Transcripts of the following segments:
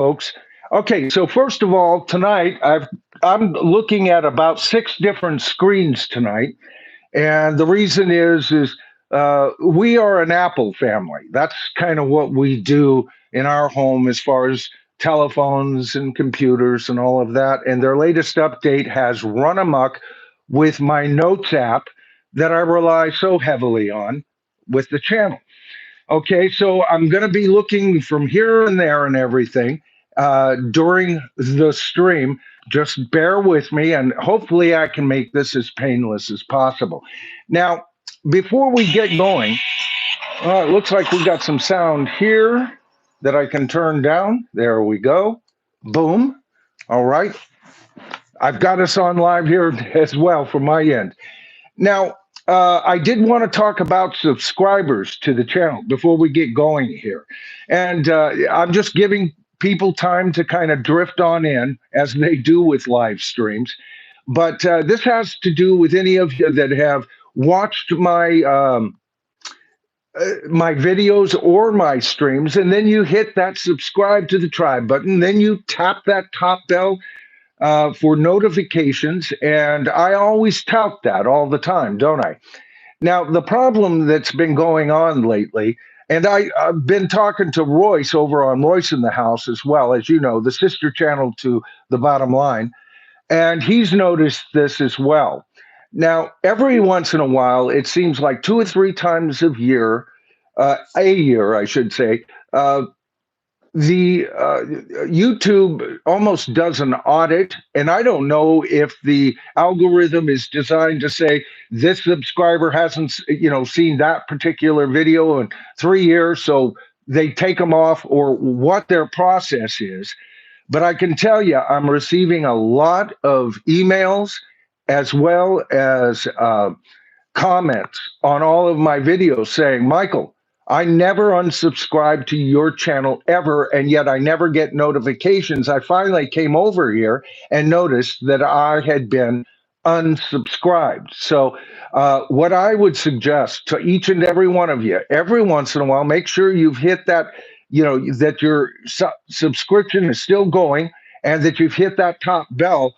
folks. Okay, so first of all, tonight I'm looking at about six different screens tonight, and the reason is we are an Apple family. That's kind of what we do in our home as far as telephones and computers and all of that. And their latest update has run amok with my Notes app that I rely so heavily on with the channel. Okay, so I'm going to be looking from here and there and everything during the stream. Just bear with me, and hopefully, I can make this as painless as possible. Now, before we get going, it looks like we got some sound here that I can turn down. There we go. Boom. All right. I've got us on live here as well from my end. Now, I did want to talk about subscribers to the channel before we get going here. And I'm just giving people time to kind of drift on in as they do with live streams. But this has to do with any of you that have watched my videos or my streams, and then you hit that subscribe to the tribe button, then you tap that top bell for notifications, and I always tout that all the time, don't I? Now, the problem that's been going on lately, and I've been talking to Royce over on Royce in the House as well, as you know, the sister channel to the bottom line, and he's noticed this as well. Now, every once in a while, it seems like two or three times a year, I should say, the YouTube almost does an audit, and I don't know if the algorithm is designed to say this subscriber hasn't, seen that particular video in 3 years, so they take them off, or what their process is. But I can tell you, I'm receiving a lot of emails as well as comments on all of my videos saying, Michael, I never unsubscribe to your channel ever, and yet I never get notifications. I finally came over here and noticed that I had been unsubscribed. So, what I would suggest to each and every one of you, every once in a while, make sure you've hit that, that your subscription is still going and that you've hit that top bell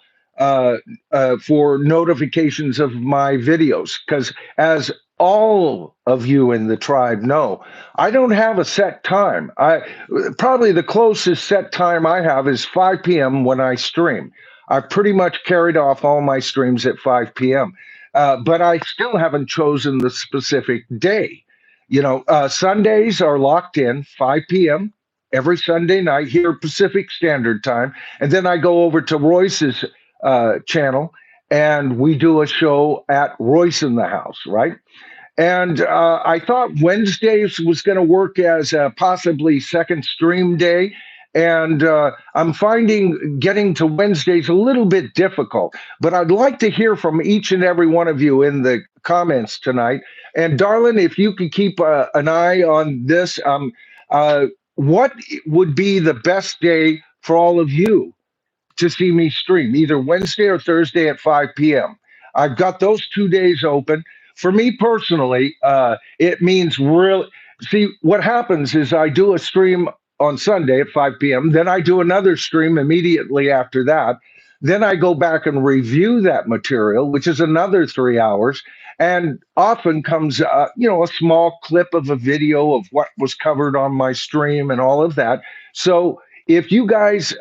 for notifications of my videos. Because as all of you in the tribe know, I don't have a set time. I probably the closest set time I have is 5 p.m. when I stream. I've pretty much carried off all my streams at 5 p.m. But I still haven't chosen the specific day. Sundays are locked in 5 p.m. every Sunday night here Pacific Standard Time, and then I go over to Royce's channel and we do a show at Royce in the House, right? And I thought Wednesdays was going to work as a possibly second stream day. And I'm finding getting to Wednesdays a little bit difficult. But I'd like to hear from each and every one of you in the comments tonight. And darling, if you could keep an eye on this, what would be the best day for all of you to see me stream, either Wednesday or Thursday at 5 p.m.? I've got those 2 days open. For me personally, it means real. See, what happens is I do a stream on Sunday at 5 p.m. Then I do another stream immediately after that. Then I go back and review that material, which is another 3 hours. And often comes, a small clip of a video of what was covered on my stream and all of that. So if you guys,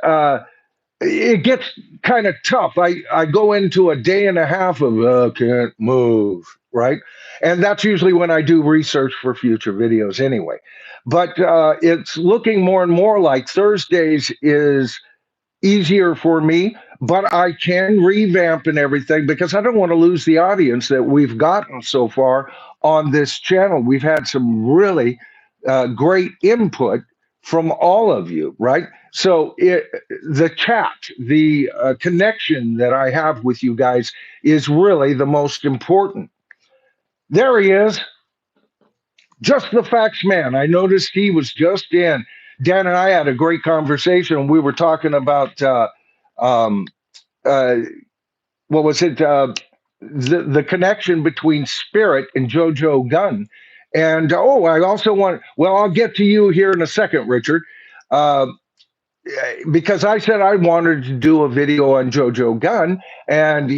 it gets kind of tough. I go into a day and a half of can't move, right? And that's usually when I do research for future videos anyway. But it's looking more and more like Thursdays is easier for me, but I can revamp and everything because I don't want to lose the audience that we've gotten so far on this channel. We've had some really great input from all of you, right? So the chat, the connection that I have with you guys is really the most important. There he is, just the facts man. I noticed he was just in. Dan and I had a great conversation. We were talking about what was it? The connection between spirit and JoJo Gunn. And I also want. Well, I'll get to you here in a second, Richard. because I said I wanted to do a video on JoJo Gunn, and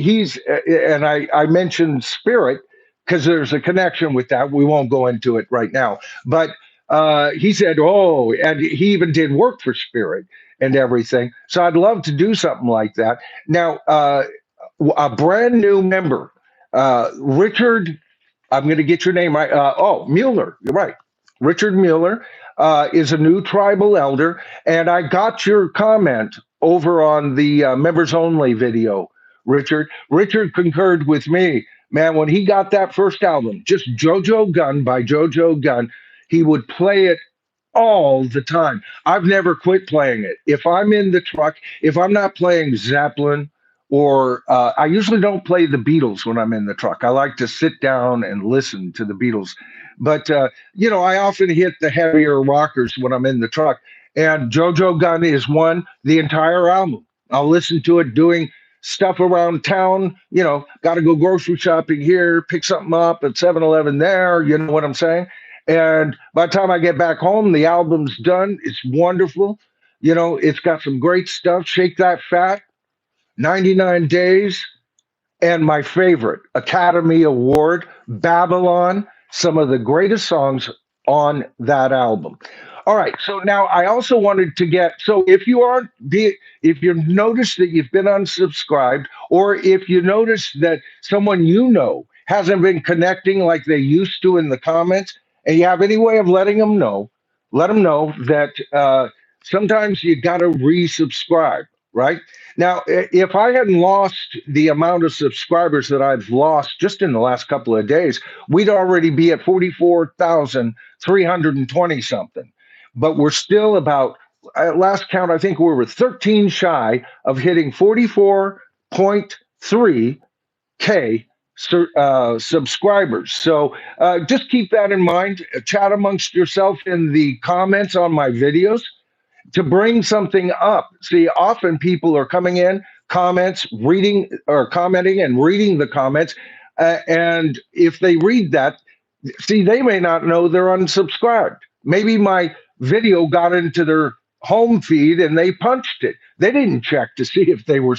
I mentioned Spirit because there's a connection with that. We won't go into it right now, but he said, "Oh," and he even did work for Spirit and everything. So I'd love to do something like that. Now, a brand new member, Richard. I'm going to get your name right. Mueller. You're right. Richard Mueller is a new tribal elder, and I got your comment over on the members only video. Richard concurred with me, man. When he got that first album, just JoJo Gunn by JoJo Gunn, he would play it all the time. I've never quit playing it. If I'm in the truck, if I'm not playing Zeppelin, or I usually don't play the Beatles when I'm in the truck. I like to sit down and listen to the Beatles. But, I often hit the heavier rockers when I'm in the truck. And JoJo Gunn is one, the entire album. I'll listen to it doing stuff around town. Got to go grocery shopping here, pick something up at 7-Eleven there. You know what I'm saying? And by the time I get back home, the album's done. It's wonderful. It's got some great stuff. Shake That Fat, 99 Days, and my favorite, Academy Award, Babylon, some of the greatest songs on that album. All right, so now I also wanted to get, so if you notice that you've been unsubscribed, or if you notice that someone hasn't been connecting like they used to in the comments, and you have any way of letting them know, let them know that sometimes you got to resubscribe, right? Now, if I hadn't lost the amount of subscribers that I've lost just in the last couple of days, we'd already be at 44,320 something. But we're still about, at last count, I think we were 13 shy of hitting 44.3K subscribers. So just keep that in mind. Chat amongst yourself in the comments on my videos to bring something up. See, often people are coming in, comments, reading or commenting and reading the comments. And if they read that, see, they may not know they're unsubscribed. Maybe my video got into their home feed and they punched it. They didn't check to see if they were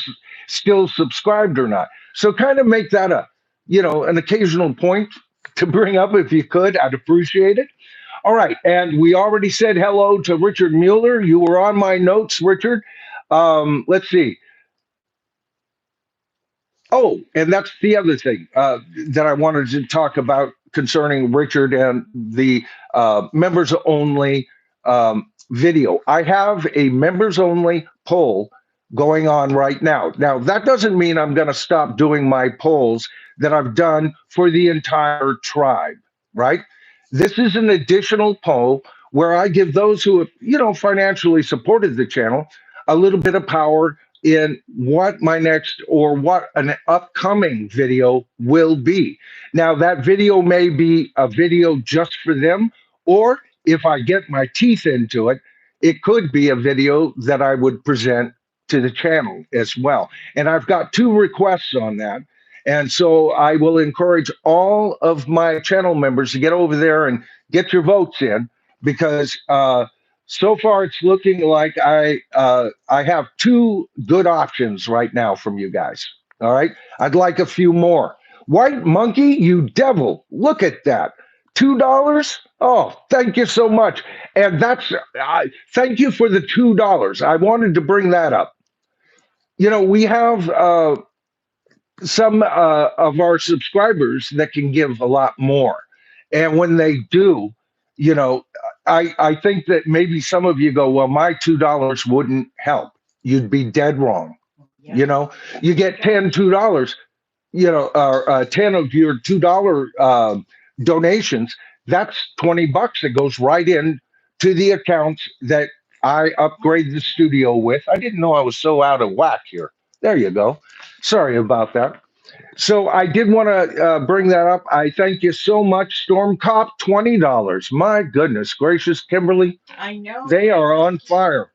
still subscribed or not. So kind of make that an occasional point to bring up if you could. I'd appreciate it. All right, and we already said hello to Richard Mueller. You were on my notes, Richard. Let's see. Oh, and that's the other thing that I wanted to talk about concerning Richard and the members only video. I have a members only poll going on right now. Now, that doesn't mean I'm going to stop doing my polls that I've done for the entire tribe, right? This is an additional poll where I give those who have, financially supported the channel a little bit of power in what my next or what an upcoming video will be. Now, that video may be a video just for them, or if I get my teeth into it, it could be a video that I would present to the channel as well. And I've got 2 requests on that. And so I will encourage all of my channel members to get over there and get your votes in, because so far it's looking like I have 2 good options right now from you guys. All right. I'd like a few more. White Monkey, you devil. Look at that. $2. Oh, thank you so much. And thank you for the $2. I wanted to bring that up. We have some of our subscribers that can give a lot more. And when they do, I think that maybe some of you go, well, my $2 wouldn't help. You'd be dead wrong. Yeah. You get $2, or 10 of your $2 donations. That's $20 that goes right in to the account that I upgrade the studio with. I didn't know I was so out of whack here. There you go. Sorry about that. So I did want to bring that up. I thank you so much, Storm Cop, $20. My goodness gracious, Kimberly. I know. They are on fire.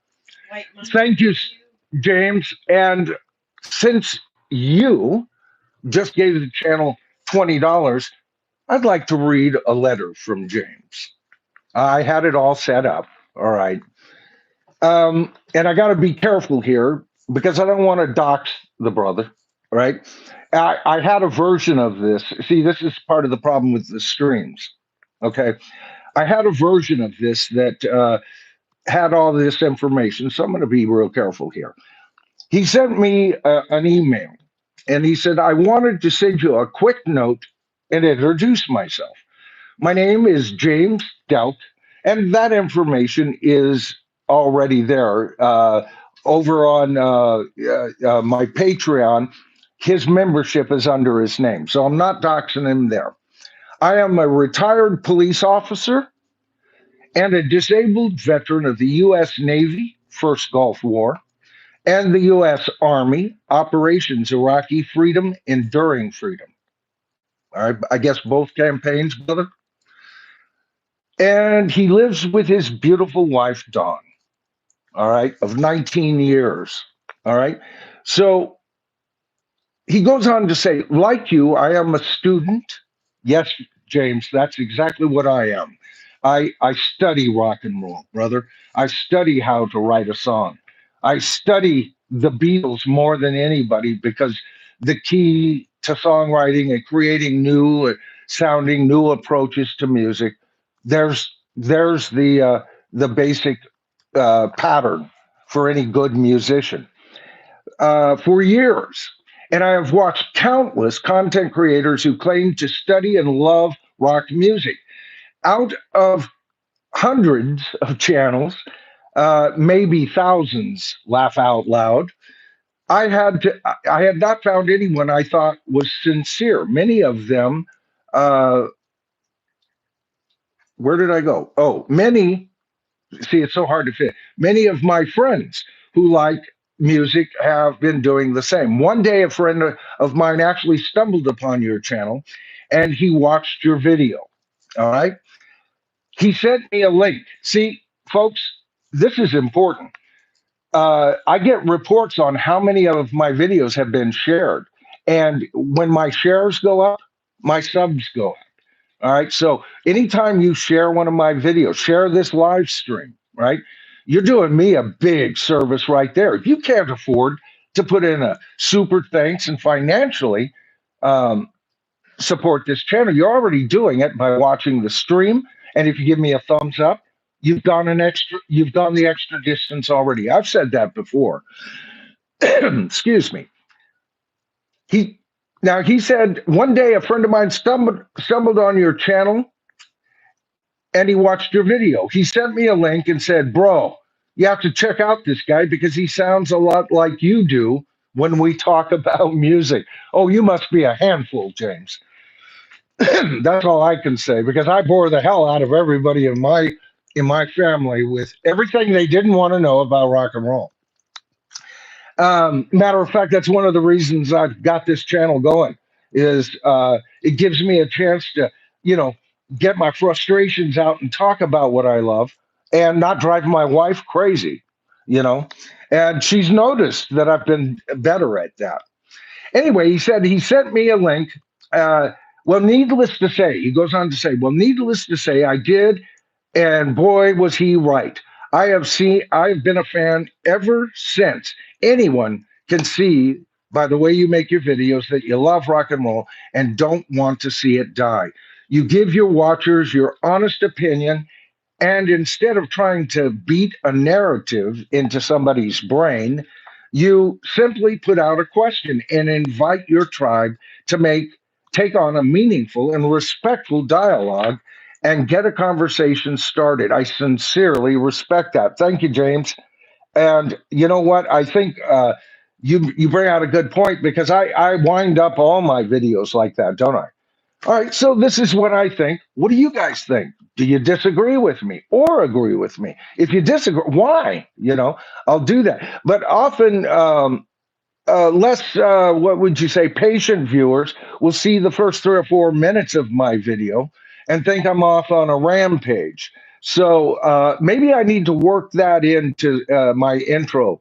Thank you, James. And since you just gave the channel $20, I'd like to read a letter from James. I had it all set up. All right. And I got to be careful here because I don't want to dox the brother, right? I had a version of this. See, this is part of the problem with the streams. Okay. I had a version of this that had all this information. So I'm going to be real careful here. He sent me an email and he said, I wanted to send you a quick note and introduce myself. My name is James Stout, and that information is already there over on my Patreon. His membership is under his name, so I'm not doxing him there. I am a retired police officer and a disabled veteran of the U.S. Navy, First Gulf War, and the U.S. Army, Operations Iraqi Freedom, Enduring Freedom. All right, I guess both campaigns, brother. And he lives with his beautiful wife, Dawn, all right, of 19 years. All right. So he goes on to say, like you, I am a student. Yes, James, that's exactly what I am. I study rock and roll, brother. I study how to write a song. I study the Beatles more than anybody because the key to songwriting and creating new sounding new approaches to music, there's the basic pattern for any good musician for years. And I have watched countless content creators who claim to study and love rock music. Out of hundreds of channels, maybe thousands, laugh out loud. I had not found anyone I thought was sincere. Many of them, uh, where did I go? Oh, many. See, it's so hard to fit. Many of my friends who like music have been doing the same. One day, a friend of mine actually stumbled upon your channel, and he watched your video. All right. He sent me a link. See, folks, this is important. I get reports on how many of my videos have been shared. And when my shares go up, my subs go up. All right. So anytime you share one of my videos, share this live stream, right? You're doing me a big service right there. If you can't afford to put in a super thanks and financially um, support this channel, you're already doing it by watching the stream. And if you give me a thumbs up, you've gone the extra distance already. I've said that before. Excuse me. He Now he said one day a friend of mine stumbled on your channel and he watched your video. He sent me a link and said, "Bro, you have to check out this guy because he sounds a lot like you do when we talk about music." Oh, you must be a handful, James. That's all I can say because I bore the hell out of everybody in my family with everything they didn't want to know about rock and roll. Matter of fact, that's one of the reasons I've got this channel going. Is it gives me a chance to, you know, get my frustrations out and talk about what I love and not drive my wife crazy, you know. And she's noticed that I've been better at that. Anyway, he said he sent me a link. Well, needless to say, he goes on to say, well, needless to say, I did, and boy, was he right. I've been a fan ever since. Anyone can see by the way you make your videos that you love rock and roll and don't want to see it die. You give your watchers your honest opinion, and instead of trying to beat a narrative into somebody's brain, you simply put out a question and invite your tribe to take on a meaningful and respectful dialogue and get a conversation started. I sincerely respect that. Thank you, James. And you know what? I think you bring out a good point because I wind up all my videos like that, don't I? All right, so this is what I think. What do you guys think? Do you disagree with me or agree with me? If you disagree, why? You know, I'll do that. But often, less, what would you say, patient viewers will see the first 3 or 4 minutes of my video and think I'm off on a rampage. So maybe I need to work that into my intro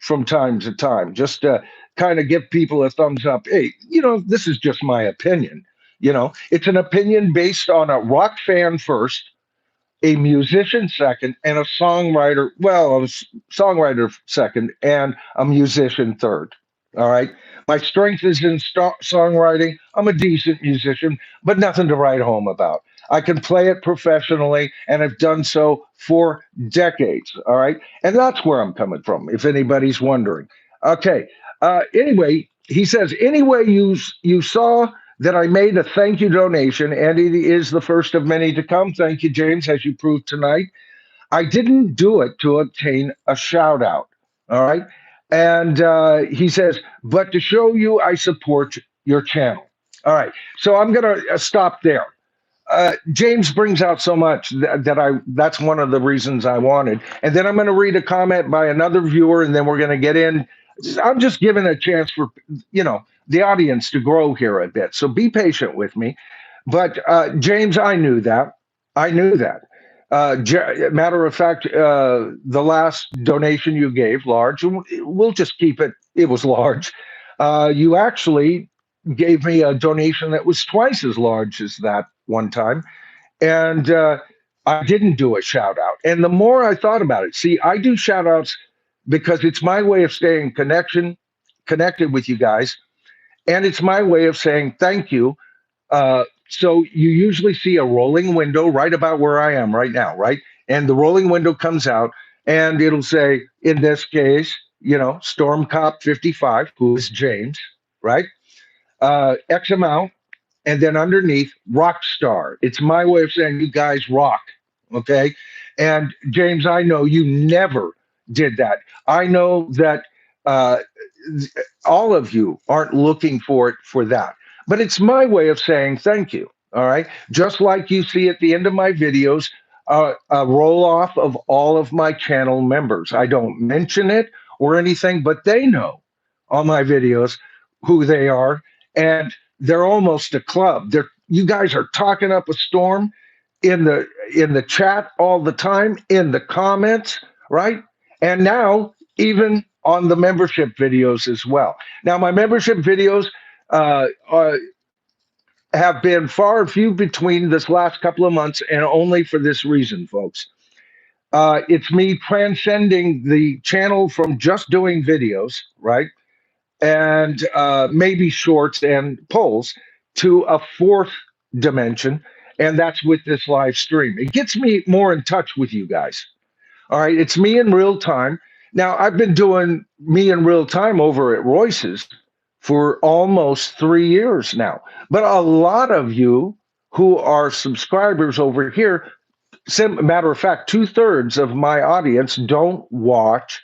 from time to time, just to kind of give people a thumbs up. Hey, you know, this is just my opinion. You know, it's an opinion based on a rock fan first, a musician second, and a songwriter, well, songwriter second, and a musician third. All right. My strength is in songwriting. I'm a decent musician, but nothing to write home about. I can play it professionally, and I've done so for decades. All right. And that's where I'm coming from, if anybody's wondering. Okay. Anyway, he says, anyway, you saw that I made a thank you donation, and it is the first of many to come. Thank you, James, as you proved tonight. I didn't do it to obtain a shout out. All right. And he says, but to show you I support your channel. All right. So I'm going to stop there. James brings out so much that's one of the reasons I wanted. And then I'm going to read a comment by another viewer, and then we're going to get in. I'm just giving a chance for the audience to grow here a bit. So be patient with me. But James, I knew that. I knew that. Matter of fact, the last donation you gave, large, we'll just keep it. It was large. You actually gave me a donation that was twice as large as that one time, and I didn't do a shout out. And the more I thought about it, see, I do shout outs because it's my way of staying connected with you guys, and it's my way of saying thank you. So you usually see a rolling window right about where I am right now, right? And the rolling window comes out, and it'll say, in this case, Storm Cop 55, who is James, right? X amount, and then underneath rock star. It's my way of saying you guys rock. Okay. And James, I know you never did that. I know that uh, all of you aren't looking for it for that, but it's my way of saying thank you. All right. Just like you see at the end of my videos, a roll off of all of my channel members. I don't mention it or anything, but they know on my videos who they are. And they're almost a club. You guys are talking up a storm in the chat all the time, in the comments, right? And now even on the membership videos as well. Now my membership videos have been far and few between this last couple of months, and only for this reason, folks. It's me transcending the channel from just doing videos, right? And maybe shorts and polls to a fourth dimension, and that's with this live stream. It gets me more in touch with you guys. All right, it's me in real time. Now, I've been doing me in real time over at Royce's for almost 3 years now. But a lot of you who are subscribers over here, matter of fact, 2/3 of my audience don't watch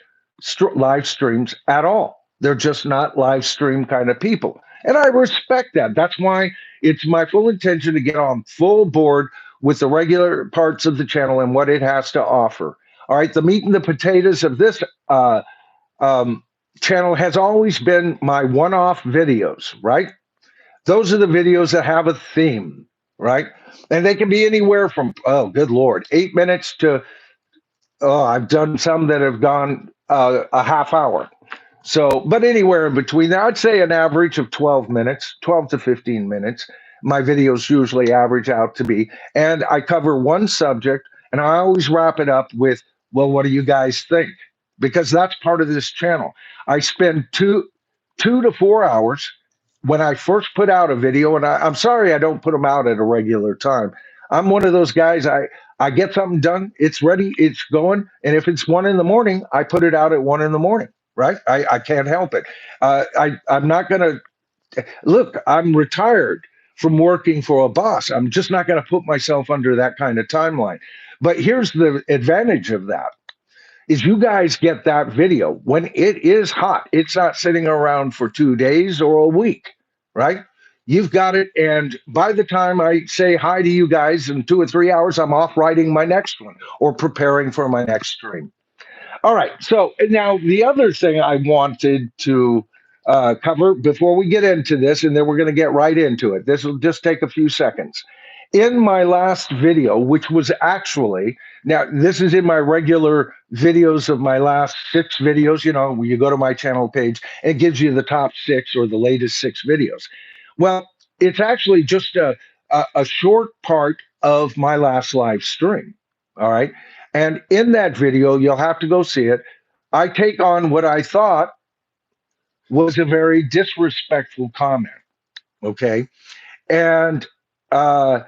live streams at all. They're just not live stream kind of people. And I respect that. That's why it's my full intention to get on full board with the regular parts of the channel and what it has to offer. All right, the meat and the potatoes of this um, channel has always been my one-off videos, right? Those are the videos that have a theme, right? And they can be anywhere from, oh, good Lord, 8 minutes to, oh, I've done some that have gone a half hour. So, but anywhere in between there, I'd say an average of 12 minutes, 12 to 15 minutes. My videos usually average out to be, and I cover one subject, and I always wrap it up with, well, what do you guys think? Because that's part of this channel. I spend 2 to 4 hours when I first put out a video, and I'm sorry I don't put them out at a regular time. I'm one of those guys. I get something done, it's ready, it's going, and if it's 1 in the morning, I put it out at 1 in the morning. Right? I can't help it. I'm not going to look. I'm retired from working for a boss. I'm just not going to put myself under that kind of timeline. But here's the advantage of that: is you guys get that video when it is hot. It's not sitting around for 2 days or a week, right? You've got it, and by the time I say hi to you guys in 2 or 3 hours, I'm off writing my next one or preparing for my next stream. All right. So now the other thing I wanted to cover before we get into this, and then we're going to get right into it. This will just take a few seconds. In my last video, which was actually, now this is in my regular videos of my last 6 videos, when you go to my channel page, it gives you the top 6 or the latest 6 videos. Well, it's actually just a short part of my last live stream. All right. And in that video, you'll have to go see it. I take on what I thought was a very disrespectful comment. Okay. And uh,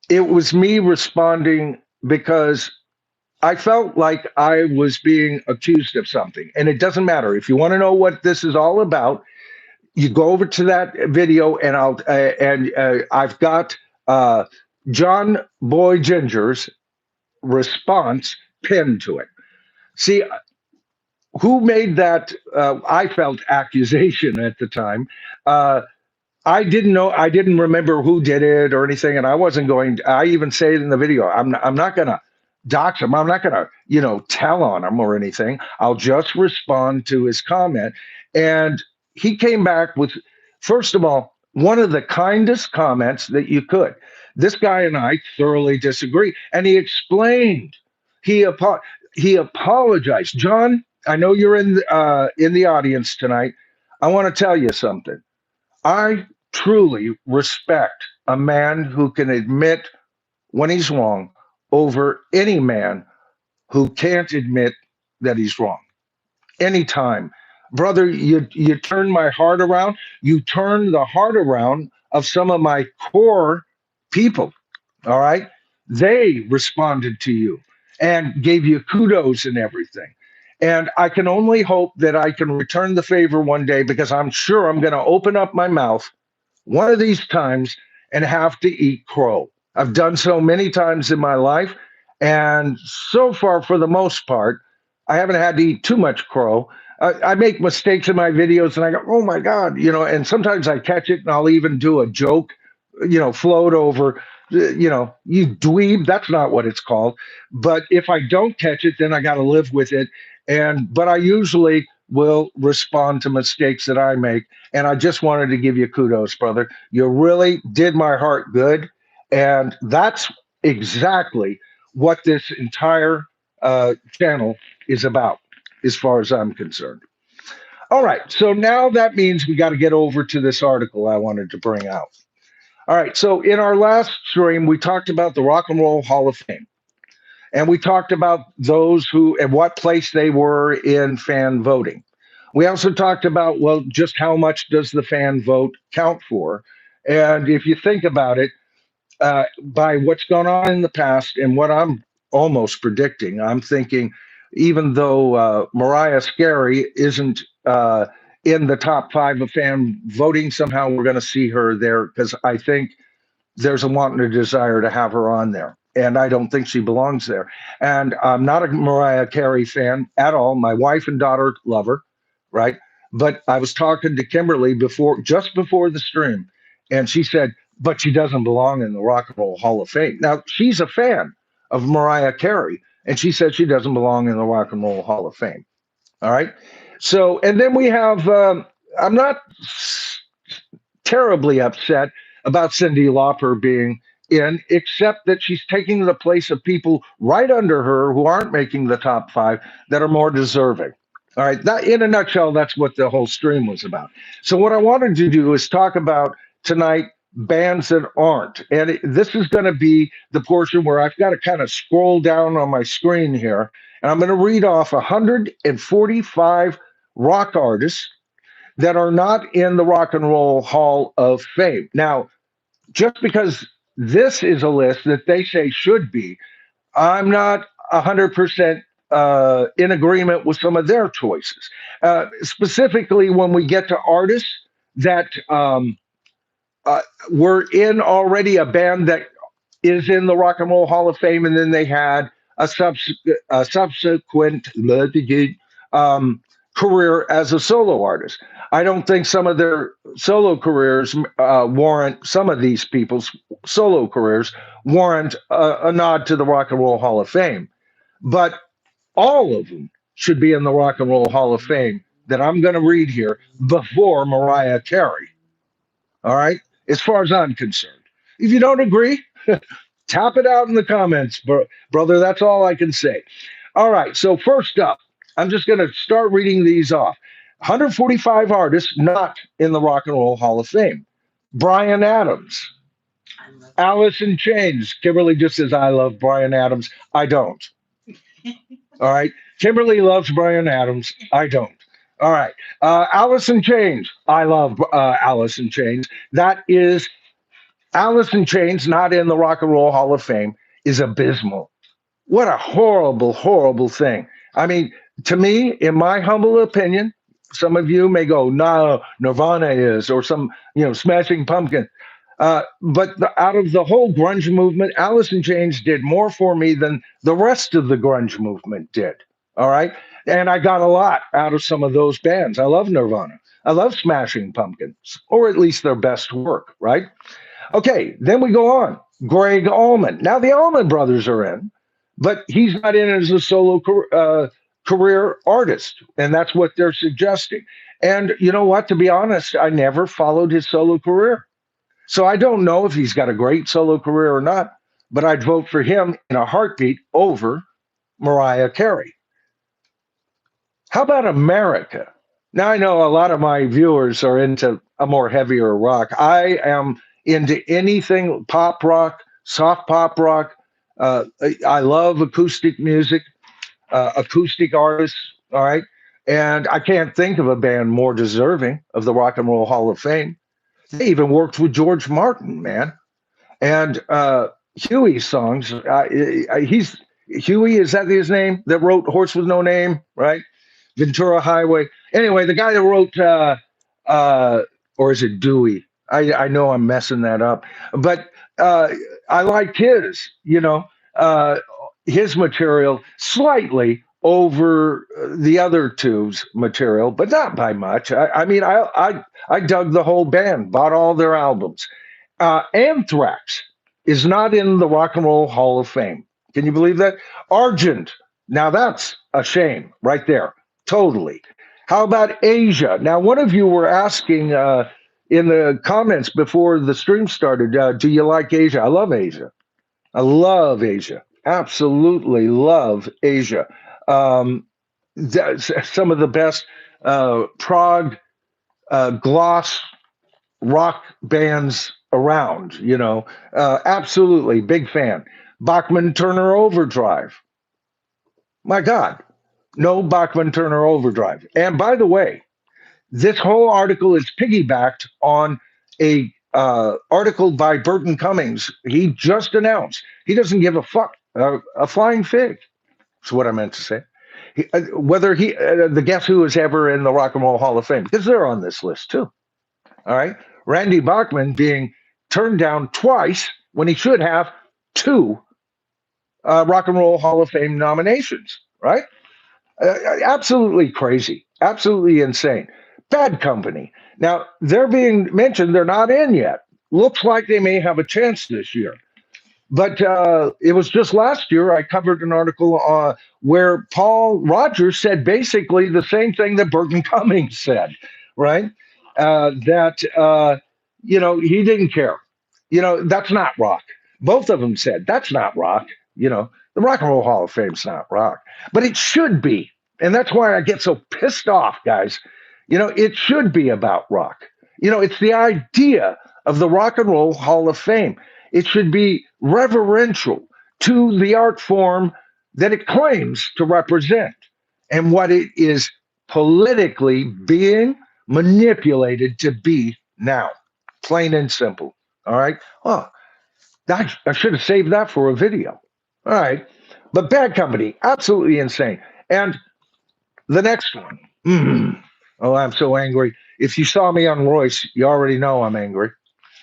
it was me responding because I felt like I was being accused of something. And it doesn't matter. If you want to know what this is all about, you go over to that video, and I've got uh, John Boy Ginger's response pinned to it. See, who made that? I felt accusation at the time. Uh, I didn't know. I didn't remember who did it or anything, and I wasn't going. I even say it in the video. I'm not going to dox him. I'm not going to tell on him or anything. I'll just respond to his comment, and he came back with, first of all, one of the kindest comments that you could. This guy and I thoroughly disagree, and he explained. He apo- he apologized. John, I know you're in the audience tonight. I want to tell you something. I truly respect a man who can admit when he's wrong over any man who can't admit that he's wrong. Anytime. Brother, you turn my heart around. You turn the heart around of some of my core people. All right. They responded to you and gave you kudos and everything. And I can only hope that I can return the favor one day, because I'm sure I'm going to open up my mouth one of these times and have to eat crow. I've done so many times in my life. And so far, for the most part, I haven't had to eat too much crow. I make mistakes in my videos and I go, oh my God, and sometimes I catch it and I'll even do a joke, float over, you dweeb. That's not what it's called. But if I don't catch it, then I got to live with it. But I usually will respond to mistakes that I make. And I just wanted to give you kudos, brother. You really did my heart good. And that's exactly what this entire channel is about, as far as I'm concerned. All right. So now that means we got to get over to this article I wanted to bring out. All right. So in our last stream, we talked about the Rock and Roll Hall of Fame. And we talked about those who and what place they were in fan voting. We also talked about, well, just how much does the fan vote count for? And if you think about it, by what's gone on in the past and what I'm almost predicting, I'm thinking, even though Mariah Carey isn't in the top 5 of fan voting, somehow we're going to see her there, because I think there's a want and a desire to have her on there. And I don't think she belongs there. And I'm not a Mariah Carey fan at all. My wife and daughter love her, right? But I was talking to Kimberly just before the stream, and she said, but she doesn't belong in the Rock and Roll Hall of Fame. Now, she's a fan of Mariah Carey, and she said she doesn't belong in the Rock and Roll Hall of Fame. All right. So, and then we have, I'm not terribly upset about Cyndi Lauper being in, except that she's taking the place of people right under her who aren't making the top 5 that are more deserving. All right, that, in a nutshell, that's what the whole stream was about. So what I wanted to do is talk about tonight bands that aren't. And this is going to be the portion where I've got to kind of scroll down on my screen here. And I'm going to read off 145 rock artists that are not in the Rock and Roll Hall of Fame. Now, just because this is a list that they say should be, I'm not 100% in agreement with some of their choices. Specifically, when we get to artists that were in already a band that is in the Rock and Roll Hall of Fame, and then they had a subsequent um, career as a solo artist. I don't think some of their solo careers warrant, some of these people's solo careers warrant a nod to the Rock and Roll Hall of Fame. But all of them should be in the Rock and Roll Hall of Fame that I'm going to read here before Mariah Carey. All right? As far as I'm concerned. If you don't agree, tap it out in the comments, brother. That's all I can say. All right. So, first up, I'm just going to start reading these off. 145 artists not in the Rock and Roll Hall of Fame. Brian Adams, Alice in Chains. Kimberly just says, I love Brian Adams. I don't. All right. Kimberly loves Brian Adams. I don't. All right. Alice in Chains. I love Alice in Chains. That is Alice in Chains, not in the Rock and Roll Hall of Fame, is abysmal. What a horrible, horrible thing. I mean, to me, in my humble opinion, some of you may go, no, Nirvana is, or some, Smashing Pumpkin. Out of the whole grunge movement, Alice in Chains did more for me than the rest of the grunge movement did. All right. And I got a lot out of some of those bands. I love Nirvana. I love Smashing Pumpkins, or at least their best work, right? Okay, then we go on. Greg Allman. Now the Allman Brothers are in, but he's not in as a solo career artist, and that's what they're suggesting. And you know what? To be honest, I never followed his solo career, so I don't know if he's got a great solo career or not. But I'd vote for him in a heartbeat over Mariah Carey. How about America? Now I know a lot of my viewers are into a more heavier rock. I am into anything pop rock, soft pop rock. I love acoustic music, acoustic artists. All right. And I can't think of a band more deserving of the Rock and Roll Hall of Fame. They even worked with George Martin, man. And Huey's songs, he's Huey, is that his name? That wrote Horse with No Name, right? Ventura Highway. Anyway, the guy that wrote, or is it Dewey? I know I'm messing that up, but I liked his material slightly over the other two's material, but not by much. I mean, I dug the whole band, bought all their albums. Anthrax is not in the Rock and Roll Hall of Fame. Can you believe that? Argent. Now that's a shame right there. Totally. How about Asia? Now, one of you were asking in the comments before the stream started, do you like Asia? I love Asia. I love Asia. Absolutely love Asia. Some of the best prog gloss rock bands around, absolutely big fan. Bachman Turner Overdrive. My God, no Bachman Turner Overdrive. And by the way, this whole article is piggybacked on a article by Burton Cummings. He just announced he doesn't give a fuck, a flying fig. That's what I meant to say. Whether the Guess Who is ever in the Rock and Roll Hall of Fame, because they're on this list too. All right, Randy Bachman being turned down twice when he should have two Rock and Roll Hall of Fame nominations. Right? Absolutely crazy, absolutely insane. Bad Company. Now they're being mentioned; they're not in yet. Looks like they may have a chance this year. But it was just last year I covered an article where Paul Rogers said basically the same thing that Burton Cummings said, right? That he didn't care. That's not rock. Both of them said that's not rock. The Rock and Roll Hall of Fame's not rock, but it should be, and that's why I get so pissed off, guys. It should be about rock. It's the idea of the Rock and Roll Hall of Fame. It should be reverential to the art form that it claims to represent and what it is politically being manipulated to be now. Plain and simple. All right. Oh, I should have saved that for a video. All right. But Bad Company, absolutely insane. And the next one. Oh, I'm so angry. If you saw me on Royce, you already know I'm angry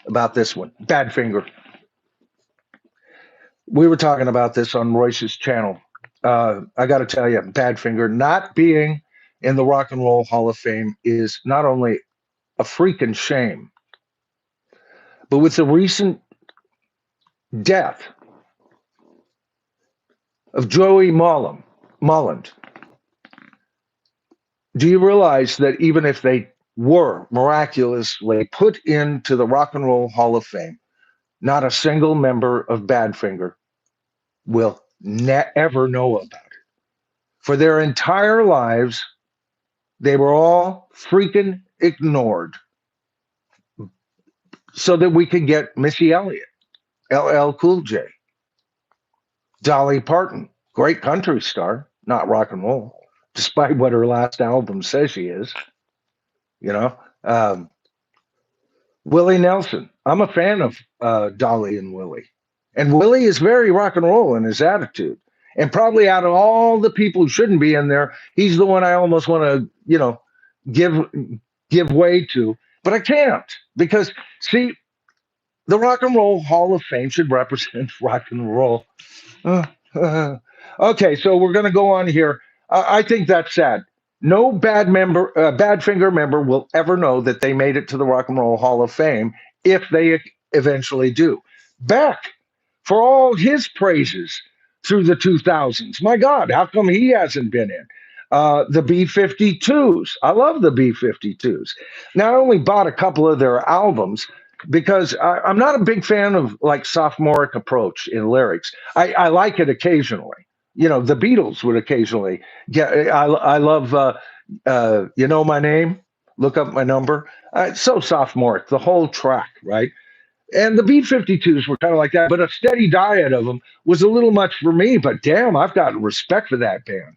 about this one. Badfinger. We were talking about this on Royce's channel. I got to tell you, Badfinger not being in the Rock and Roll Hall of Fame is not only a freaking shame, but with the recent death of Joey Molland, do you realize that even if they were miraculously put into the Rock and Roll Hall of Fame, not a single member of Badfinger will ever know about it? For their entire lives, they were all freaking ignored so that we could get Missy Elliott. LL Cool J, Dolly Parton, great country star, not rock and roll, despite what her last album says she is. You know, um, Willie Nelson. I'm a fan of Dolly and Willie. And Willie is very rock and roll in his attitude. And probably out of all the people who shouldn't be in there, he's the one I almost want to, give give way to. But I can't because see, the Rock and Roll Hall of Fame should represent rock and roll. Uh, okay, so we're going to go on here. I think that's sad. No Badfinger member will ever know that they made it to the Rock and Roll Hall of Fame if they eventually do. Beck, for all his praises through the 2000s, my God, how come he hasn't been in? The B-52s. I love the B-52s. Now, I only bought a couple of their albums because I'm not a big fan of like sophomoric approach in lyrics. I like it occasionally. The Beatles would occasionally get. I love. You know my name. Look up my number. It's so sophomoric. The whole track, right? And the B-52s were kind of like that, but a steady diet of them was a little much for me. But damn, I've got respect for that band.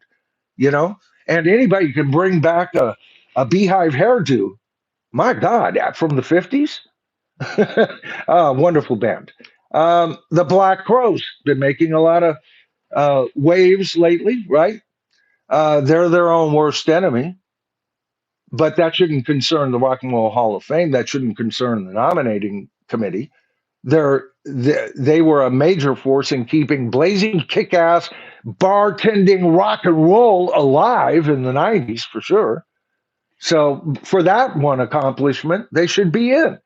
You know, and anybody can bring back a beehive hairdo. My God, from the '50s. Wonderful band. The Black Crows been making a lot of waves lately, right? They're their own worst enemy, but that shouldn't concern the Rock and Roll Hall of Fame. That shouldn't concern the nominating committee. They were a major force in keeping blazing kick-ass bartending rock and roll alive in the '90s for sure. So for that one accomplishment, they should be in.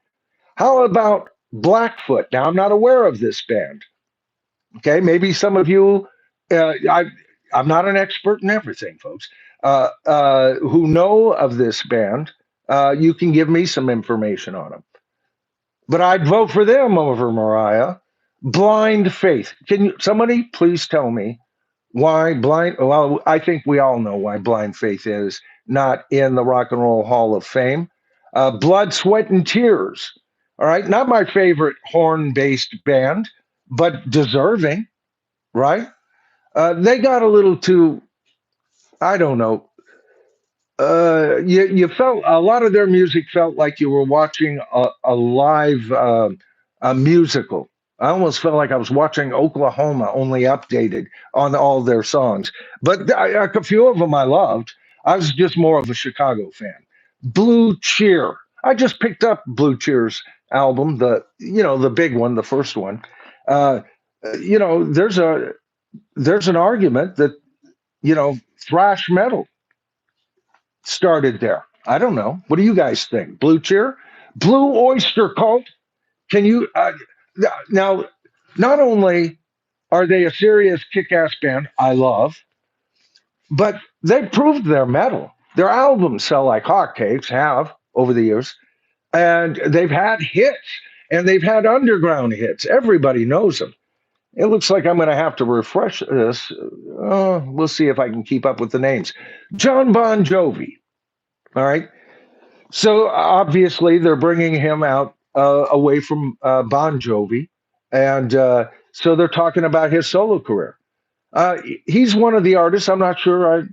How about Blackfoot? Now, I'm not aware of this band. Okay, maybe some of you, I'm not an expert in everything, folks, who know of this band. You can give me some information on them. But I'd vote for them over Mariah. Blind Faith. Can somebody please tell me why Blind? Well, I think we all know why Blind Faith is not in the Rock and Roll Hall of Fame. Blood, Sweat, and Tears. All right, not my favorite horn-based band, but deserving, right? They got a little too, I don't know. You felt a lot of their music felt like you were watching a live a musical. I almost felt like I was watching Oklahoma, only updated on all their songs. But a few of them I loved. I was just more of a Chicago fan. Blue Cheer. I just picked up Blue Cheer's album, the big one, the first one. Uh, there's an argument that thrash metal started there. I don't know. What do you guys think? Blue Cheer, Blue Oyster Cult. Can you now? Not only are they a serious kick-ass band, I love, but they proved their metal. Their albums sell like hotcakes, have over the years, and they've had hits, and they've had underground hits. Everybody knows them. It looks like I'm going to have to refresh this. We'll see if I can keep up with the names. John Bon Jovi. All right. So obviously they're bringing him out away from Bon Jovi, and so they're talking about his solo career. He's one of the artists. I'm not sure I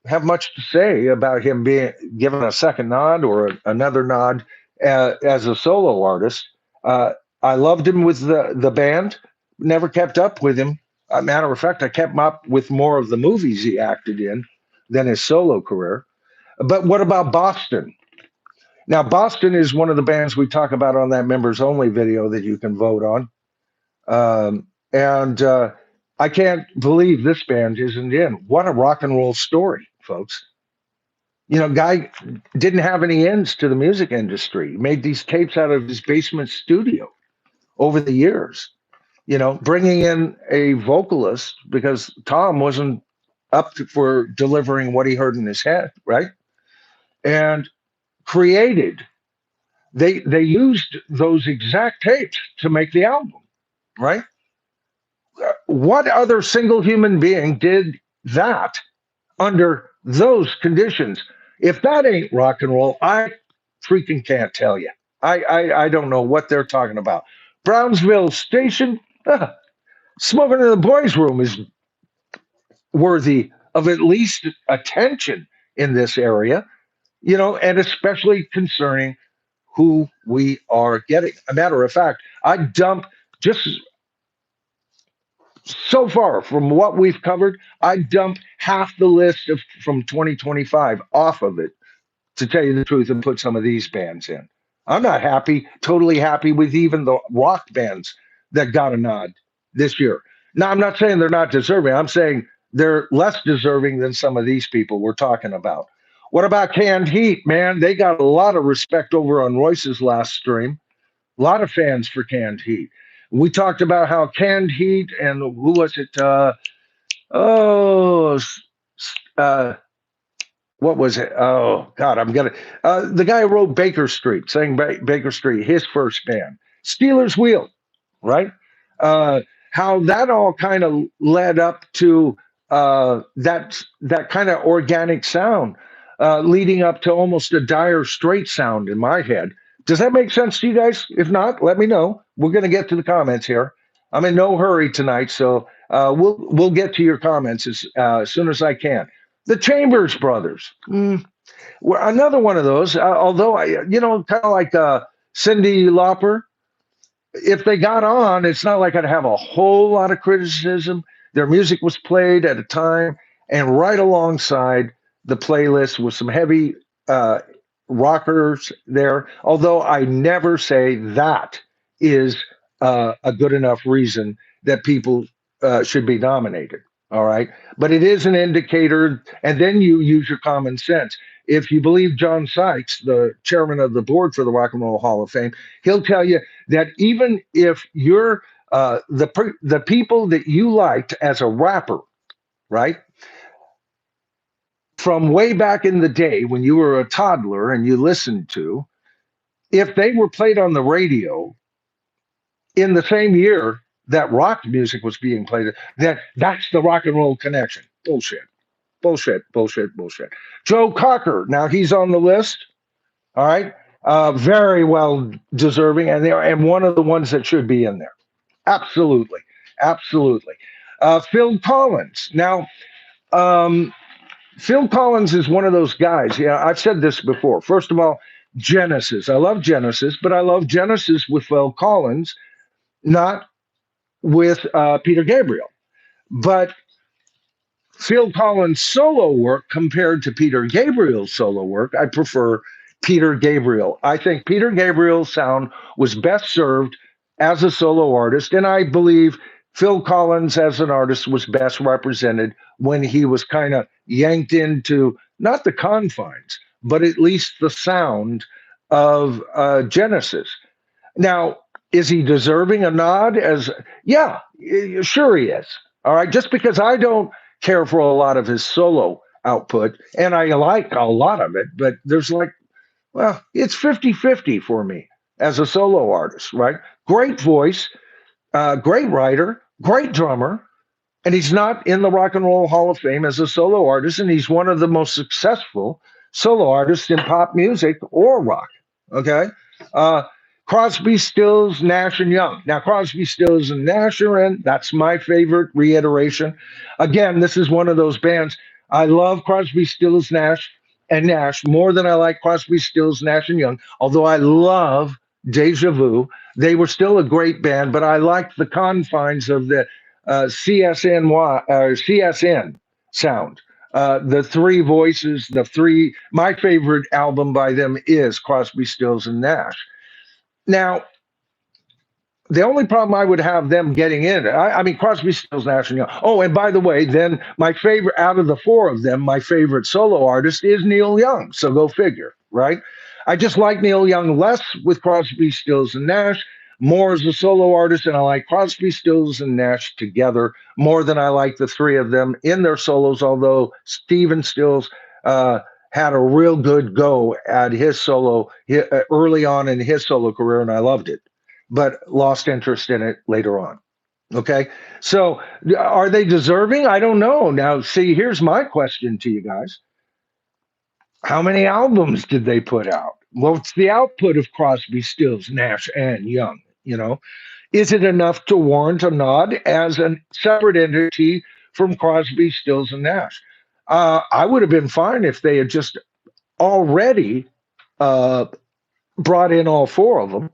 have much to say about him being given a second nod or another nod as a solo artist. I loved him with the band. Never kept up with him. Matter of fact, I kept up with more of the movies he acted in than his solo career. But what about Boston? Now, Boston is one of the bands we talk about on that members only video that you can vote on. And I can't believe this band isn't in. What a rock and roll story, folks. Guy didn't have any ends to the music industry. He made these tapes out of his basement studio over the years, bringing in a vocalist because Tom wasn't up for delivering what he heard in his head, right? And created, they used those exact tapes to make the album, right? What other single human being did that under those conditions? If that ain't rock and roll, I freaking can't tell you. I don't know what they're talking about. Brownsville Station, Ah, Smoking in the boys' room is worthy of at least attention in this area, and especially concerning who we are getting. A matter of fact, I dump just so far from what we've covered, I dump half the list from 2025 off of it, to tell you the truth, and put some of these bands in. I'm not totally happy with even the rock bands that got a nod this year. Now, I'm not saying they're not deserving. I'm saying they're less deserving than some of these people we're talking about. What about Canned Heat, man? They got a lot of respect over on Royce's last stream. A lot of fans for Canned Heat. We talked about how Canned Heat and who was it? Oh, uh, what was it? Oh God, I'm gonna. The guy who wrote Baker Street, saying Baker Street, his first band, Steelers Wheel, right? Uh, how that all kind of led up to that kind of organic sound, leading up to almost a Dire Straits sound in my head. Does that make sense to you guys? If not, let me know. We're gonna get to the comments here. I'm in no hurry tonight, so we'll get to your comments as soon as I can. The Chambers Brothers, another one of those. Although kind of like Cyndi Lauper, if they got on, it's not like I'd have a whole lot of criticism. Their music was played at a time and right alongside the playlist with some heavy uh, rockers there. Although I never say that is a good enough reason that people should be nominated. All right. But it is an indicator. And then you use your common sense. If you believe John Sykes, the chairman of the board for the Rock and Roll Hall of Fame, he'll tell you that even if you're the people that you liked as a rapper, right, from way back in the day when you were a toddler and you listened to, if they were played on the radio in the same year that rock music was being played, that's the rock and roll connection. Bullshit. Bullshit. Bullshit. Bullshit. Joe Cocker. Now he's on the list. All right. Very well deserving, and one of the ones that should be in there. Absolutely. Absolutely. Phil Collins. Now, um, Phil Collins is one of those guys. Yeah, I've said this before. First of all, Genesis. I love Genesis, but I love Genesis with Phil Collins, not with Peter Gabriel. But Phil Collins' solo work compared to Peter Gabriel's solo work, I prefer Peter Gabriel. I think Peter Gabriel's sound was best served as a solo artist, and I believe Phil Collins as an artist was best represented when he was kind of yanked into not the confines, but at least the sound of Genesis. Now, is he deserving a nod? Yeah, sure he is. All right, just because I don't care for a lot of his solo output, and I like a lot of it, but there's it's 50-50 for me as a solo artist, right? Great voice, great writer, great drummer, and he's not in the Rock and Roll Hall of Fame as a solo artist, and he's one of the most successful solo artists in pop music or rock. Okay. Uh, Crosby, Stills, Nash, and Young. Now, Crosby, Stills, and Nash are in. That's my favorite reiteration. Again, this is one of those bands. I love Crosby, Stills, Nash more than I like Crosby, Stills, Nash, and Young. Although I love Deja Vu, they were still a great band, but I liked the confines of the CSN sound. The three voices, my favorite album by them is Crosby, Stills, and Nash. Now, the only problem I would have them getting in, I mean, Crosby, Stills, Nash, and Young. Oh, and by the way, then my favorite out of the four of them, my favorite solo artist is Neil Young. So go figure, right? I just like Neil Young less with Crosby, Stills, and Nash, more as a solo artist, and I like Crosby, Stills, and Nash together more than I like the three of them in their solos, although Stephen Stills had a real good go at his solo early on in his solo career, and I loved it, but lost interest in it later on. Okay. So are they deserving? I don't know. Now, see, here's my question to you guys. How many albums did they put out? What's the output of Crosby, Stills, Nash, and Young? Is it enough to warrant a nod as a separate entity from Crosby, Stills, and Nash? I would have been fine if they had just already uh, brought in all four of them,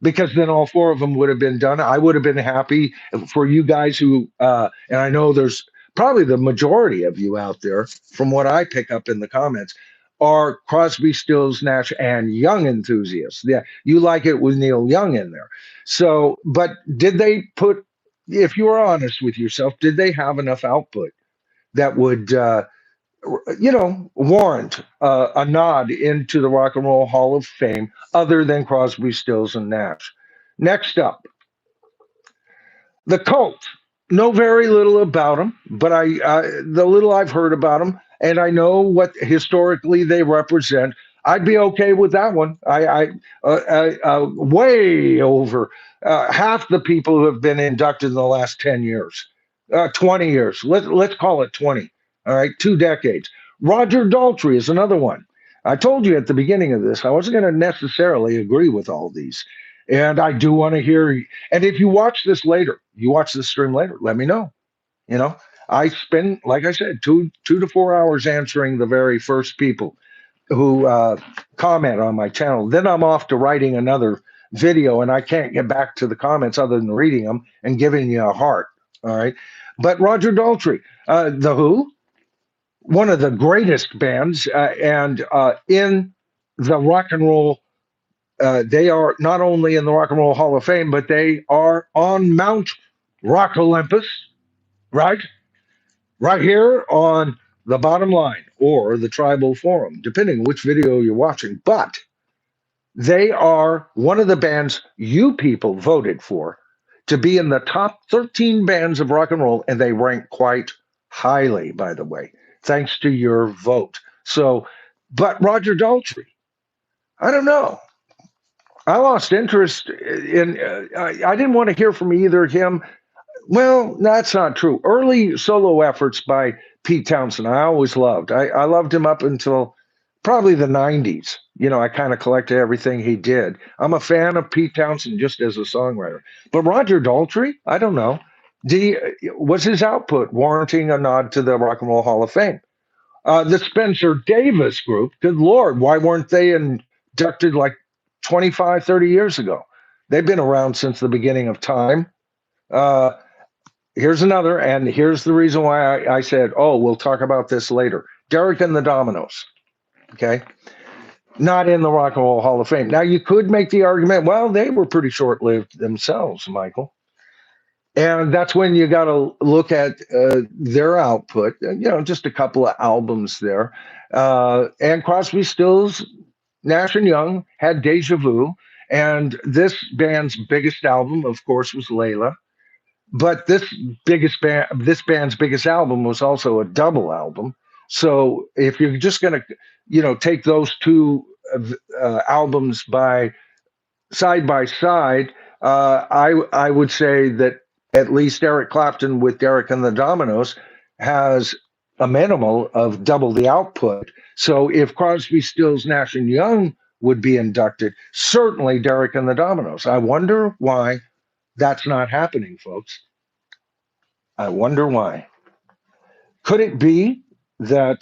because then all four of them would have been done. I would have been happy for you guys who, and I know there's probably the majority of you out there, from what I pick up in the comments, are Crosby, Stills, Nash, and Young enthusiasts. Yeah, you like it with Neil Young in there. So, but did they put, if you were honest with yourself, did they have enough output that would, warrant a nod into the Rock and Roll Hall of Fame other than Crosby, Stills, and Nash? Next up, the Cult. Know very little about them, but the little I've heard about them, and I know what historically they represent. I'd be okay with that one. Way over half the people who have been inducted in the last 10 years, 20 years. Let's call it 20. All right, 2 decades. Roger Daltrey is another one. I told you at the beginning of this, I wasn't going to necessarily agree with all these. And I do want to hear. And if you watch this later, you watch this stream later, let me know. You know, I spend, like I said, 2 to 4 hours answering the very first people who comment on my channel. Then I'm off to writing another video, and I can't get back to the comments other than reading them and giving you a heart. All right. But Roger Daltrey, The Who, one of the greatest bands, and in the rock and roll, they are not only in the Rock and Roll Hall of Fame, but they are on Mount Rock Olympus, right? Right here on the bottom line or the tribal forum, depending on which video you're watching. But they are one of the bands you people voted for to be in the top 13 bands of rock and roll, and they rank quite highly, by the way, thanks to your vote. So, but Roger Daltrey, I don't know. I lost interest in. I didn't want to hear from either him. Well, that's not true. Early solo efforts by Pete Townsend, I always loved. I loved him up until probably the '90s. I kind of collected everything he did. I'm a fan of Pete Townsend just as a songwriter. But Roger Daltrey, I don't know. Was his output warranting a nod to the Rock and Roll Hall of Fame? The Spencer Davis Group, good Lord, why weren't they inducted like 25, 30 years ago? They've been around since the beginning of time. Uh, Here's another, and here's the reason why I said, oh, we'll talk about this later. Derek and the Dominoes, okay? Not in the Rock and Roll Hall of Fame. Now, you could make the argument, well, they were pretty short-lived themselves, Michael. And that's when you got to look at their output, just a couple of albums there. And Crosby, Stills, Nash and Young had Deja Vu, and this band's biggest album, of course, was Layla. But this band's biggest album was also a double album. So if you're just going to, take those two albums by side, I would say that at least Eric Clapton with Derek and the Dominoes has a minimal of double the output. So if Crosby, Stills, Nash and Young would be inducted, certainly Derek and the Dominoes. I wonder why that's not happening, folks. I wonder why. Could it be that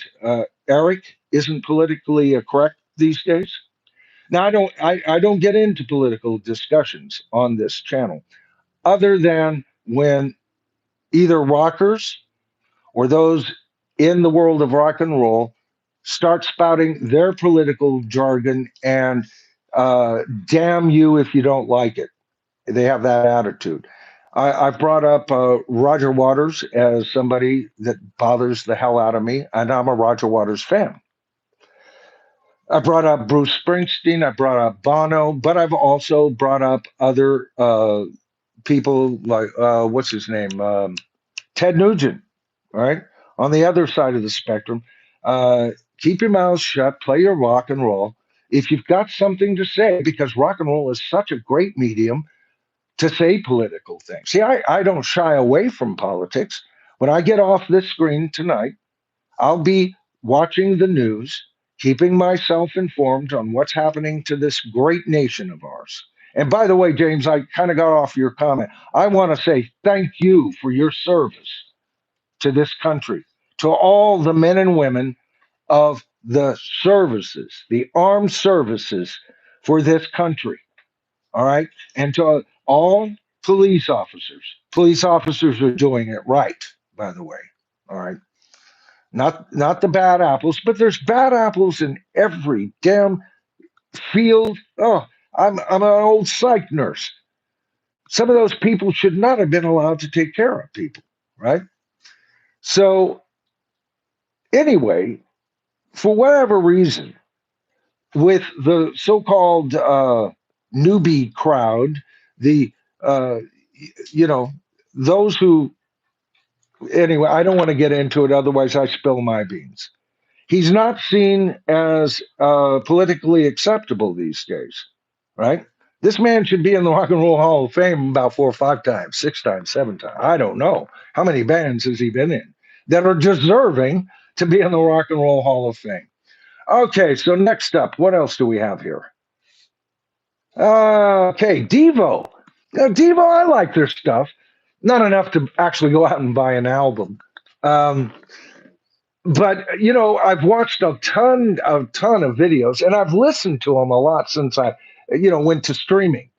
Eric isn't politically correct these days? Now, I don't get into political discussions on this channel, other than when either rockers or those in the world of rock and roll start spouting their political jargon and damn you if you don't like it. They have that attitude. I've brought up Roger Waters as somebody that bothers the hell out of me, and I'm a Roger Waters fan. I brought up Bruce Springsteen, I brought up Bono, but I've also brought up other people like, what's his name? Ted Nugent, right? On the other side of the spectrum. Keep your mouth shut, play your rock and roll. If you've got something to say, because rock and roll is such a great medium to say political things. See, I don't shy away from politics. When I get off this screen tonight, I'll be watching the news, keeping myself informed on what's happening to this great nation of ours. And by the way, James, I kind of got off your comment. I want to say thank you for your service to this country, to all the men and women of the services, the armed services for this country. All right. And to all police officers. Police officers are doing it right, by the way. All right. Not the bad apples, but there's bad apples in every damn field. Oh, I'm an old psych nurse. Some of those people should not have been allowed to take care of people, right? So anyway, for whatever reason, with the so-called newbie crowd, the uh, you know those who anyway, I don't want to get into it, otherwise I spill my beans. He's not seen as politically acceptable these days, right? This man should be in the Rock and Roll Hall of Fame about 4 or 5 times, 6 times, 7 times. I don't know. How many bands has he been in that are deserving to be in the Rock and Roll Hall of Fame? Okay, so next up, what else do we have here? Okay, Devo. Now, Devo, I like their stuff. Not enough to actually go out and buy an album. Um, but I've watched a ton of videos, and I've listened to them a lot since I went to streaming.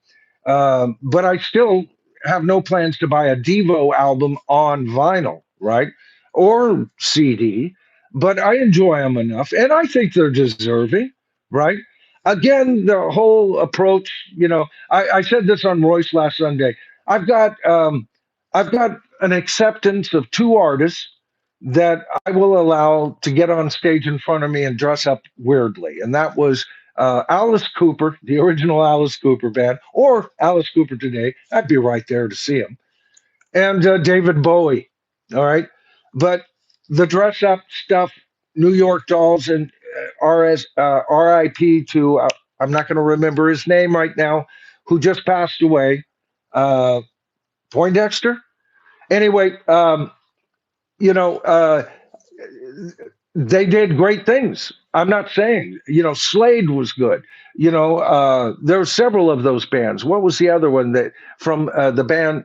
But I still have no plans to buy a Devo album on vinyl, right, or CD. But I enjoy them enough, and I think they're deserving, right? Again, the whole approach. I said this on Royce last Sunday. I've got um, I've got an acceptance of two artists that I will allow to get on stage in front of me and dress up weirdly, and that was Alice Cooper, the original Alice Cooper band, or Alice Cooper today. I'd be right there to see him, and David Bowie. All right, but the dress up stuff, New York Dolls, and R.I.P. to I'm not going to remember his name right now, who just passed away. Uh, Poindexter. Anyway, you know, they did great things. I'm not saying, Slade was good. There were several of those bands. What was the other one that from the band?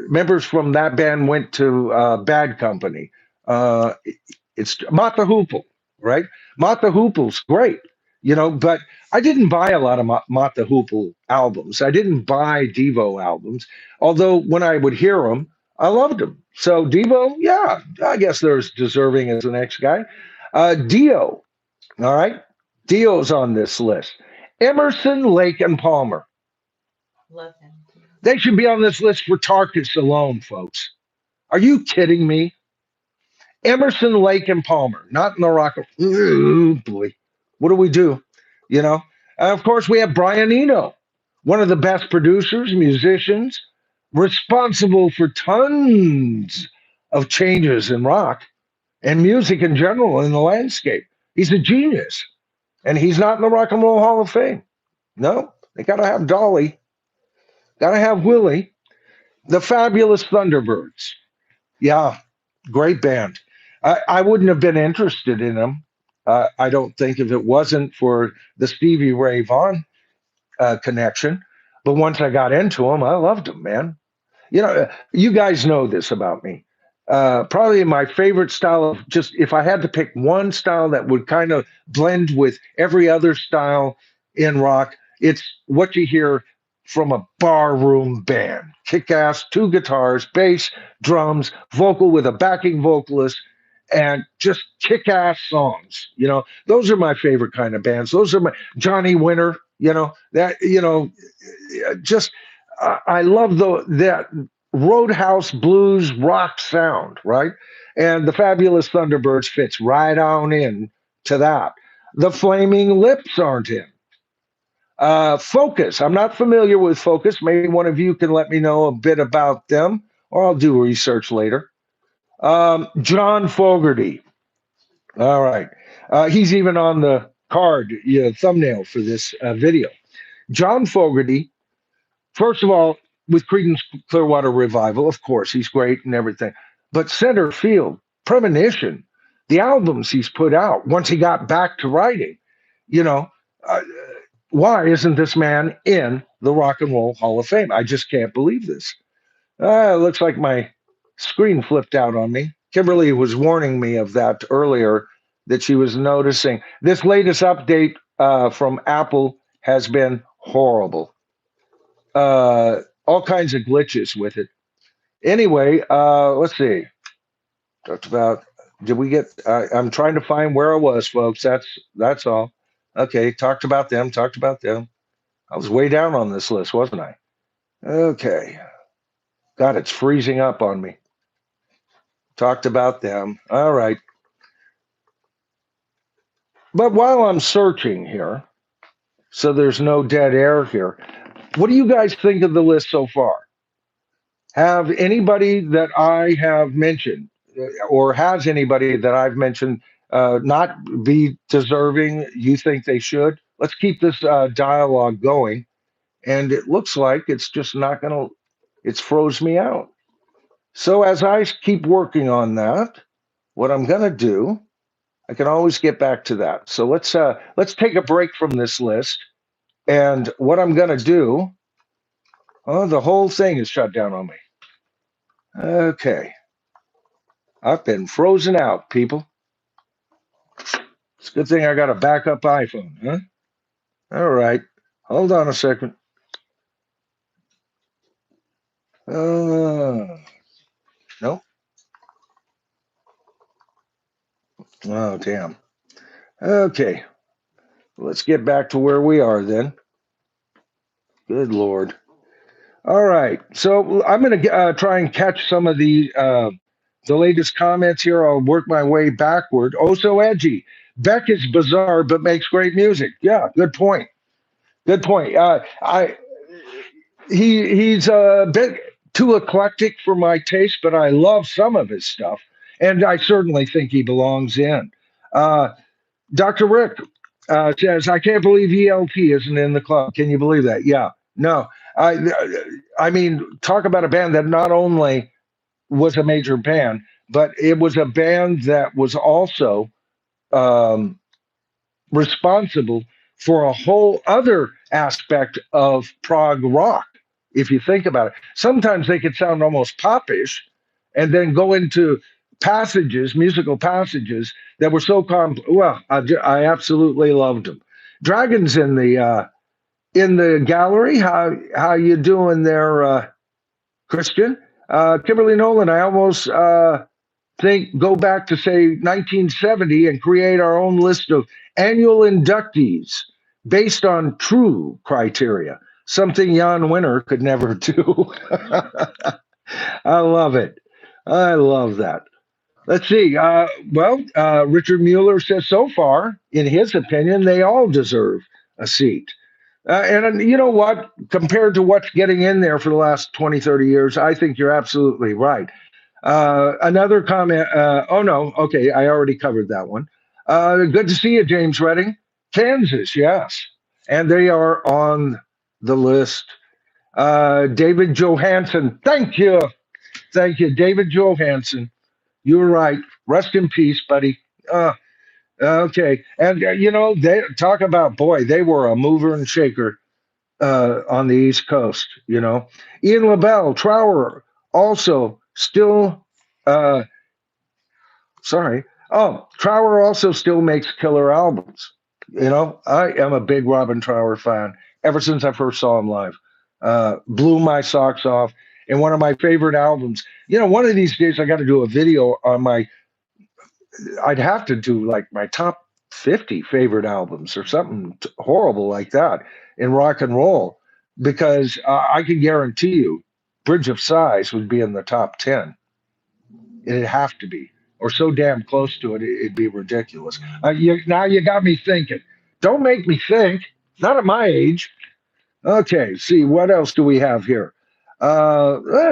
Members from that band went to Bad Company. Uh, it's Mata Hoople, right? Mata Hoople's great, but I didn't buy a lot of Mata Hoople albums. I didn't buy Devo albums, although when I would hear them, I loved them. So Devo, yeah, I guess they're as deserving as the next guy. Dio, all right, Dio's on this list. Emerson, Lake, and Palmer. Love him. They should be on this list for Tarkus alone, folks. Are you kidding me? Emerson, Lake, and Palmer, not in the rock. Oh boy, what do we do? You know. Of course, we have Brian Eno, one of the best producers, musicians, responsible for tons of changes in rock and music in general in the landscape. He's a genius, and he's not in the Rock and Roll Hall of Fame. No, they got to have Dolly, got to have Willie, the Fabulous Thunderbirds. Yeah, great band. I wouldn't have been interested in them. I don't think if it wasn't for the Stevie Ray Vaughan connection. But once I got into them, I loved them, man. You guys know this about me. Probably my favorite style of just if I had to pick one style that would kind of blend with every other style in rock, it's what you hear from a barroom band. Kick ass, two guitars, bass, drums, vocal with a backing vocalist, and just kick ass songs. Those are my favorite kind of bands. Those are my Johnny Winter, just I love that Roadhouse blues rock sound, right? And the Fabulous Thunderbirds fits right on in to that. The Flaming Lips aren't in. Focus. I'm not familiar with Focus. Maybe one of you can let me know a bit about them, or I'll do research later. John Fogerty. All right. He's even on the card, thumbnail for this video. John Fogerty, first of all, with Creedence Clearwater Revival, of course, he's great and everything. But center field, Premonition, the albums he's put out once he got back to writing, uh, why isn't this man in the Rock and Roll Hall of Fame. I just can't believe this. It looks like my screen flipped out on me. Kimberly was warning me of that earlier, that she was noticing. This latest update from Apple has been horrible. All kinds of glitches with it. Anyway, let's see. Talked about. Did we get? I'm trying to find where I was, folks. That's all. Okay, talked about them. Talked about them. I was way down on this list, wasn't I? Okay. God, it's freezing up on me. Talked about them. All right. But while I'm searching here, so there's no dead air here, what do you guys think of the list so far? Have anybody that I have mentioned, or has anybody that I've mentioned, not be deserving? You think they should? Let's keep this dialogue going. And it looks like it's just not going to, it's froze me out. So as I keep working on that, what I'm going to do, I can always get back to that. So let's take a break from this list. And what I'm going to do, oh, the whole thing is shut down on me. Okay. I've been frozen out, people. It's a good thing I got a backup iPhone, huh? All right. Hold on a second. Nope. Oh, damn. Okay. Let's get back to where we are then. Good Lord. All right. So I'm going to try and catch some of the latest comments here. I'll work my way backward. Oh, so edgy. Beck is bizarre, but makes great music. Yeah, good point. Good point. He's a bit too eclectic for my taste, but I love some of his stuff, and I certainly think he belongs in. Uh, Dr. Rick says, "I can't believe ELP isn't in the club. Can you believe that?" Yeah, no. I, I mean, talk about a band that not only was a major band, but it was a band that was also um, responsible for a whole other aspect of prog rock. If you think about it, sometimes they could sound almost popish, and then go into passages, musical passages that were so complex. Well, I absolutely loved them. Dragons in the gallery. How you doing there, Christian? Kimberly Nolan. I almost think go back to say 1970 and create our own list of annual inductees based on true criteria, something Jan Winter could never do. I love it. I love that. Let's see. Richard Mueller says so far, in his opinion, they all deserve a seat. And you know what? Compared to what's getting in there for the last 20, 30 years, I think you're absolutely right. Another comment. Oh, no. Okay. I already covered that one. Good to see you, James Redding. Kansas, yes. And they are on the list. David Johansen. Thank you. Thank you, David Johansen. You were right. Rest in peace, buddy. Okay. And, they talk about, boy, they were a mover and shaker on the East Coast, Ian LaBelle, Trower, also still, uh, sorry. Oh, Trower also still makes killer albums. I am a big Robin Trower fan ever since I first saw him live. Blew my socks off. And one of my favorite albums, one of these days I got to do a video on I'd have to do like my top 50 favorite albums or something horrible like that in rock and roll, because I can guarantee you Bridge of Sighs would be in the top 10. It'd have to be, or so damn close to it, it'd be ridiculous. Now you got me thinking. Don't make me think. Not at my age. Okay, see, what else do we have here?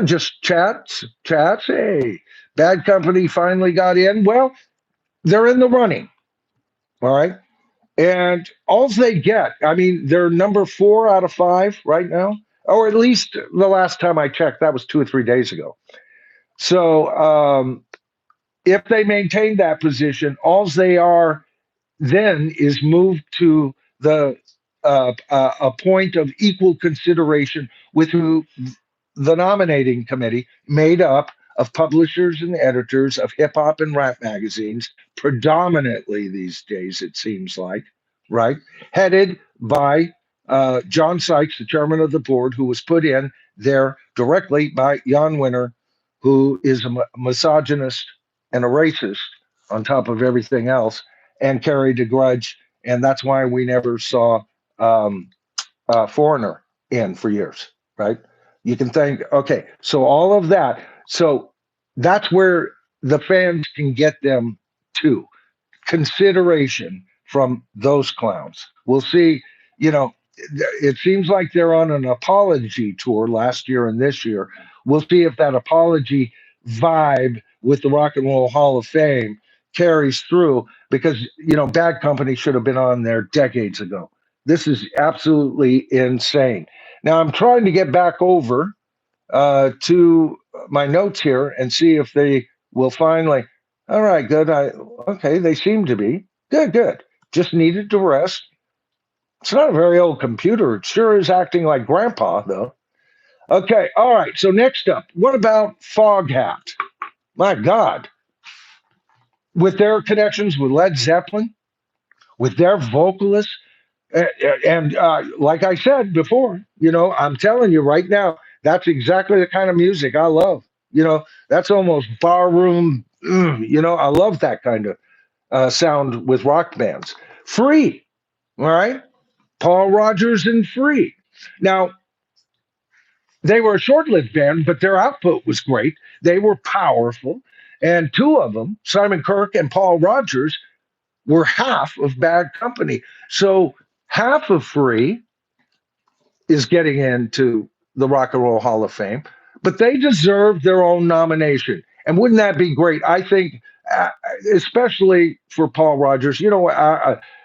Just chats. Hey, Bad Company finally got in. Well, they're in the running. All right. And all they get, I mean, they're number 4 out of 5 right now, or at least the last time I checked, that was 2 or 3 days ago. So if they maintain that position, all they are then is moved to the a point of equal consideration with who the nominating committee, made up of publishers and editors of hip hop and rap magazines, predominantly these days, it seems like, right? Headed by John Sykes, the chairman of the board, who was put in there directly by Jan Winter, who is a misogynist and a racist on top of everything else, and carried a grudge. And that's why we never saw um, Foreigner in for years, right? You can think, okay, so all of that. So that's where the fans can get them to consideration from those clowns. We'll see, you know, it seems like they're on an apology tour last year and this year. We'll see if that apology vibe with the Rock and Roll Hall of Fame carries through because, Bad Company should have been on there decades ago. This is absolutely insane. Now, I'm trying to get back over to my notes here and see if they will finally. All right, good. Okay, they seem to be good. Good. Just needed to rest. It's not a very old computer. It sure is acting like grandpa, though. Okay, all right. So next up, what about Foghat? My God, with their connections with Led Zeppelin, with their vocalists, and like I said before, I'm telling you right now, that's exactly the kind of music I love. That's almost barroom. I love that kind of sound with rock bands. Free, all right? Paul Rogers and Free. Now, they were a short lived band, but their output was great. They were powerful. And two of them, Simon Kirke and Paul Rogers, were half of Bad Company. So half of Free is getting into the Rock and Roll Hall of Fame, but they deserve their own nomination. And wouldn't that be great? I think, especially for Paul Rogers.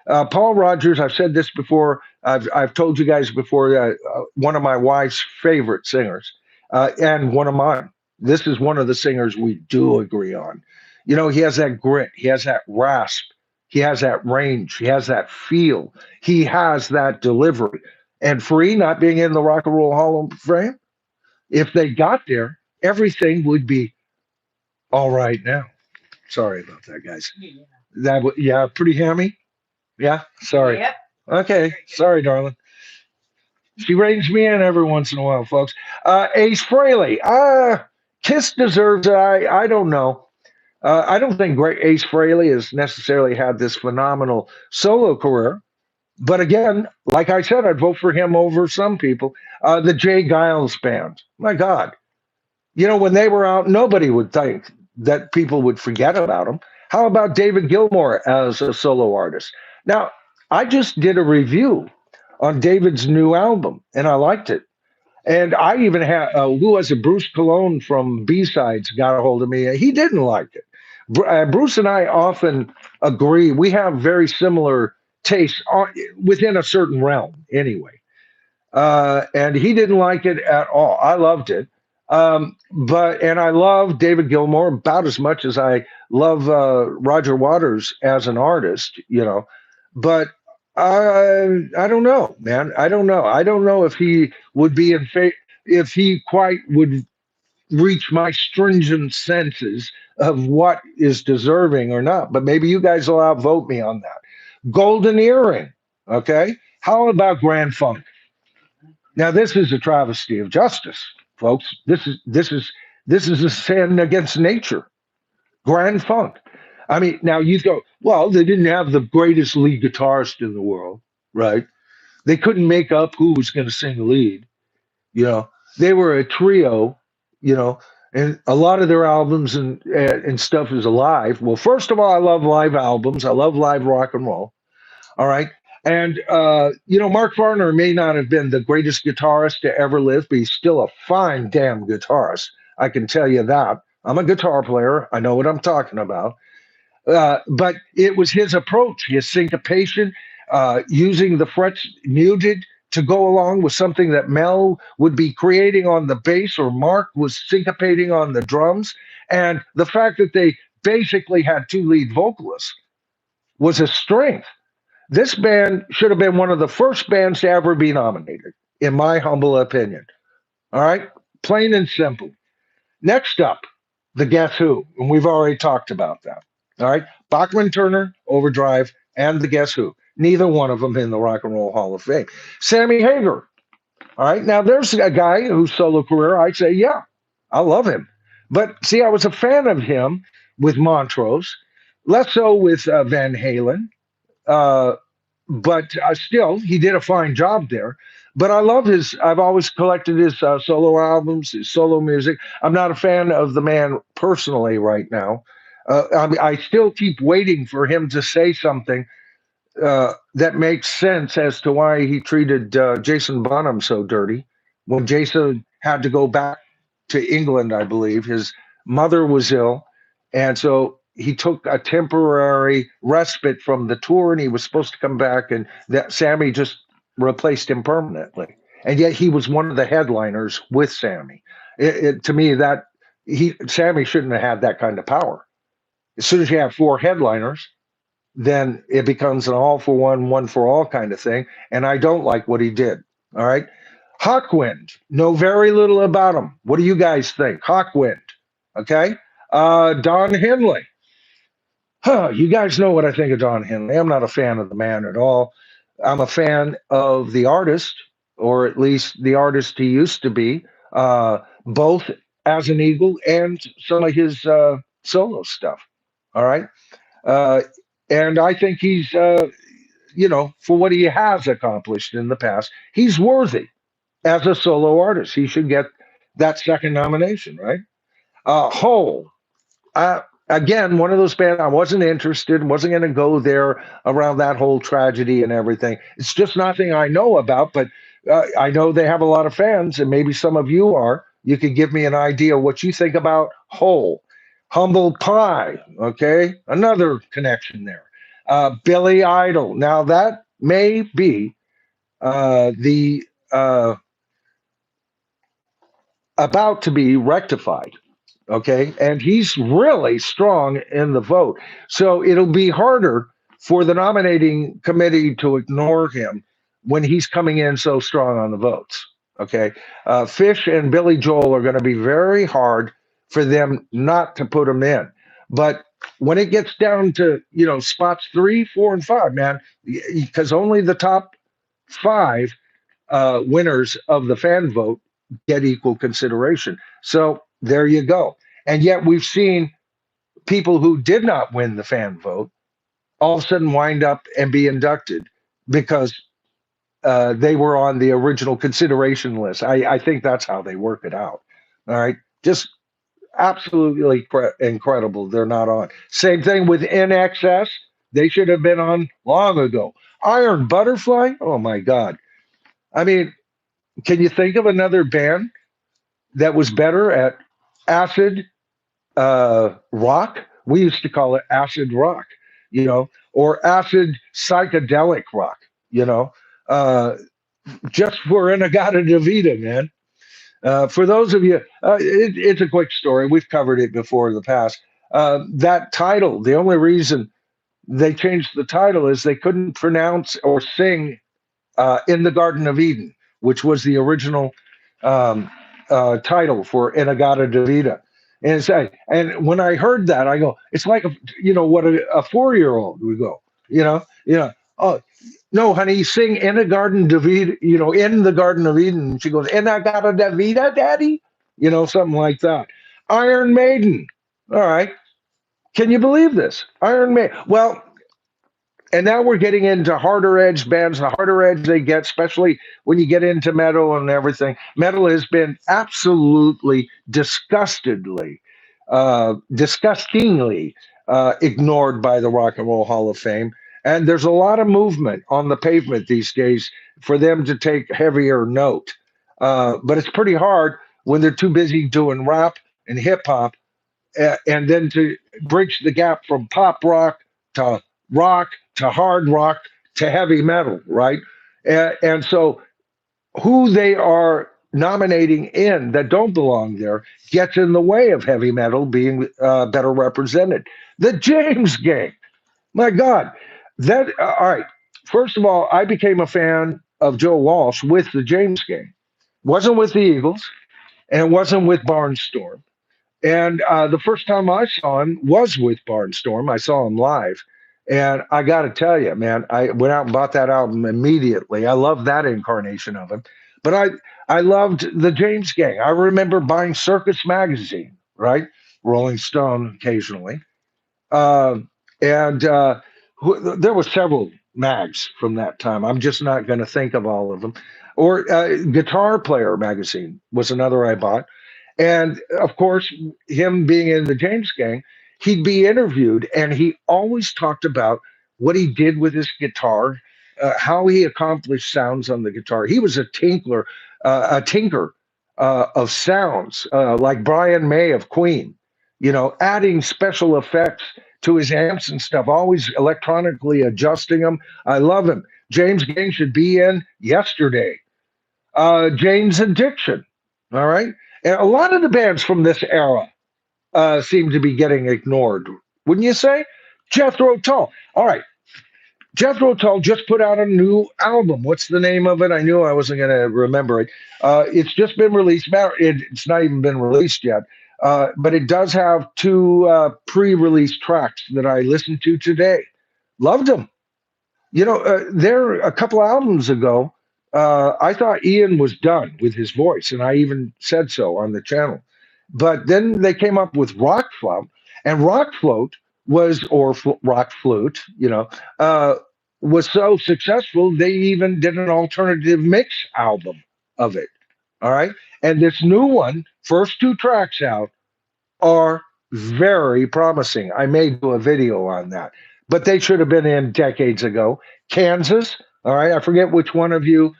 Paul Rogers. I've said this before. I've told you guys before. One of my wife's favorite singers, and one of mine. This is one of the singers we do agree on. He has that grit. He has that rasp. He has that range. He has that feel. He has that delivery. And Free not being in the Rock and Roll Hall of Fame, if they got there, everything would be all right now. Sorry about that, guys. Yeah, pretty hammy. Yeah, sorry. Yep. Okay, sorry, darling. She reins me in every once in a while, folks. Ace Frehley. Kiss deserves it. I don't know. I don't think great Ace Frehley has necessarily had this phenomenal solo career. But again, like I said, I'd vote for him over some people. The Jay Giles band. My God. When they were out, nobody would think that people would forget about them. How about David Gilmour as a solo artist? Now, I just did a review on David's new album, and I liked it. And I even had, who was it? Bruce Cologne from B-Sides got a hold of me. He didn't like it. Bruce and I often agree. We have very similar tastes within a certain realm, anyway. And he didn't like it at all. I loved it. And I love David Gilmour about as much as I love Roger Waters as an artist, But I don't know, man. I don't know. I don't know if he would be if he quite would reach my stringent senses of what is deserving or not. But maybe you guys will outvote me on that. Golden Earring. Okay. How about Grand Funk? Now, this is a travesty of justice, folks. This is a sin against nature. Grand Funk. I mean, now you go, well, they didn't have the greatest lead guitarist in the world, right? They couldn't make up who was going to sing the lead. You know, they were a trio. You know, and a lot of their albums and stuff is live. Well, first of all, I love live albums. I love live rock and roll. All right. And, Mark Farner may not have been the greatest guitarist to ever live, but he's still a fine damn guitarist. I can tell you that. I'm a guitar player. I know what I'm talking about. But it was his approach, his syncopation, using the frets muted to go along with something that Mel would be creating on the bass or Mark was syncopating on the drums. And the fact that they basically had two lead vocalists was a strength. This band should have been one of the first bands to ever be nominated, in my humble opinion. All right, plain and simple. Next up, the Guess Who, and we've already talked about that. All right, Bachman Turner, Overdrive, and the Guess Who. Neither one of them in the Rock and Roll Hall of Fame. Sammy Hagar. All right, now there's a guy whose solo career I say, yeah, I love him. But see, I was a fan of him with Montrose, less so with Van Halen. Uh, but still, he did a fine job there. But I love his. I've always collected his solo albums, his solo music. I'm not a fan of the man personally right now. I still keep waiting for him to say something that makes sense as to why he treated Jason Bonham so dirty. When Jason had to go back to England, I believe his mother was ill, and so he took a temporary respite from the tour, and he was supposed to come back, and that Sammy just replaced him permanently. And yet he was one of the headliners with Sammy. To me, that Sammy shouldn't have had that kind of power. As soon as you have four headliners, then it becomes an all for one, one for all kind of thing. And I don't like what he did. All right. Hawkwind, know very little about him. What do you guys think? Hawkwind. Okay. Don Henley. Huh, you guys know what I think of Don Henley. I'm not a fan of the man at all. I'm a fan of the artist, or at least the artist he used to be, both as an Eagle and some of his solo stuff. All right. Uh, and I think he's, for what he has accomplished in the past, he's worthy as a solo artist. He should get that second nomination, right? Hole. Again, one of those bands I wasn't interested, wasn't going to go there around that whole tragedy and everything. It's just nothing I know about, but I know they have a lot of fans, and maybe some of you are. You could give me an idea what you think about Hole. Humble Pie, okay? Another connection there. Billy Idol. Now, that may be the about to be rectified. Okay. And he's really strong in the vote. So it'll be harder for the nominating committee to ignore him when he's coming in so strong on the votes. Okay. Fish and Billy Joel are going to be very hard for them not to put him in. But when it gets down to, spots 3, 4, and 5, man, because only the top 5 winners of the fan vote get equal consideration. So there you go. And yet we've seen people who did not win the fan vote all of a sudden wind up and be inducted because they were on the original consideration list. I think that's how they work it out. All right. Just absolutely incredible. They're not on. Same thing with NXS. They should have been on long ago. Iron Butterfly. Oh my God. I mean, can you think of another band that was better at acid rock? We used to call it acid rock, or acid psychedelic rock, you know, uh, just for Inagata Davida, man. For those of you, it's a quick story. We've covered it before in the past. That title, the only reason they changed the title is they couldn't pronounce or sing In the Garden of Eden, which was the original um, title for Inagata Davida. And when I heard that, I go, it's like what a 4-year-old would go, oh no, honey, sing in a garden Davida, in the Garden of Eden. And she goes, Inagata Davida, Daddy, something like that. Iron Maiden. All right. Can you believe this? Iron Maiden. Well, and now we're getting into harder edge bands. The harder edge they get, especially when you get into metal and everything. Metal has been absolutely disgustingly ignored by the Rock and Roll Hall of Fame. And there's a lot of movement on the pavement these days for them to take heavier note. But it's pretty hard when they're too busy doing rap and hip hop, and then to bridge the gap from pop to rock hard rock to heavy metal, right? And so who they are nominating in that don't belong there gets in the way of heavy metal being better represented. The James Gang, my God, all right. First of all, I became a fan of Joe Walsh with the James Gang. Wasn't with the Eagles, and it wasn't with Barnstorm. And the first time I saw him was with Barnstorm. I saw him live. And I got to tell you, man, I went out and bought that album immediately. I love that incarnation of him. But I loved the James Gang. I remember buying Circus Magazine, right? Rolling Stone occasionally. Uh, and there were several mags from that time. I'm just not going to think of all of them. Or Guitar Player magazine was another I bought. And of course, him being in the James Gang, he'd be interviewed, and he always talked about what he did with his guitar, how he accomplished sounds on the guitar. He was a tinker of sounds, like Brian May of Queen. Adding special effects to his amps and stuff, always electronically adjusting them. I love him. James Gang should be in yesterday. Jane's Addiction. All right. And a lot of the bands from this era seem to be getting ignored, wouldn't you say? Jethro Tull. All right. Jethro Tull just put out a new album. What's the name of it? I knew I wasn't going to remember it. It's just been released. It's not even been released yet, but it does have two pre-release tracks that I listened to today. Loved them. There a couple albums ago, I thought Ian was done with his voice, and I even said so on the channel. But then they came up with Rock Float, and Rock Float Rock Flute, uh, was so successful they even did an alternative mix album of it. All right, and this new one, first two tracks out, are very promising. I may do a video on that, but they should have been in decades ago. Kansas, all right, I forget which one of you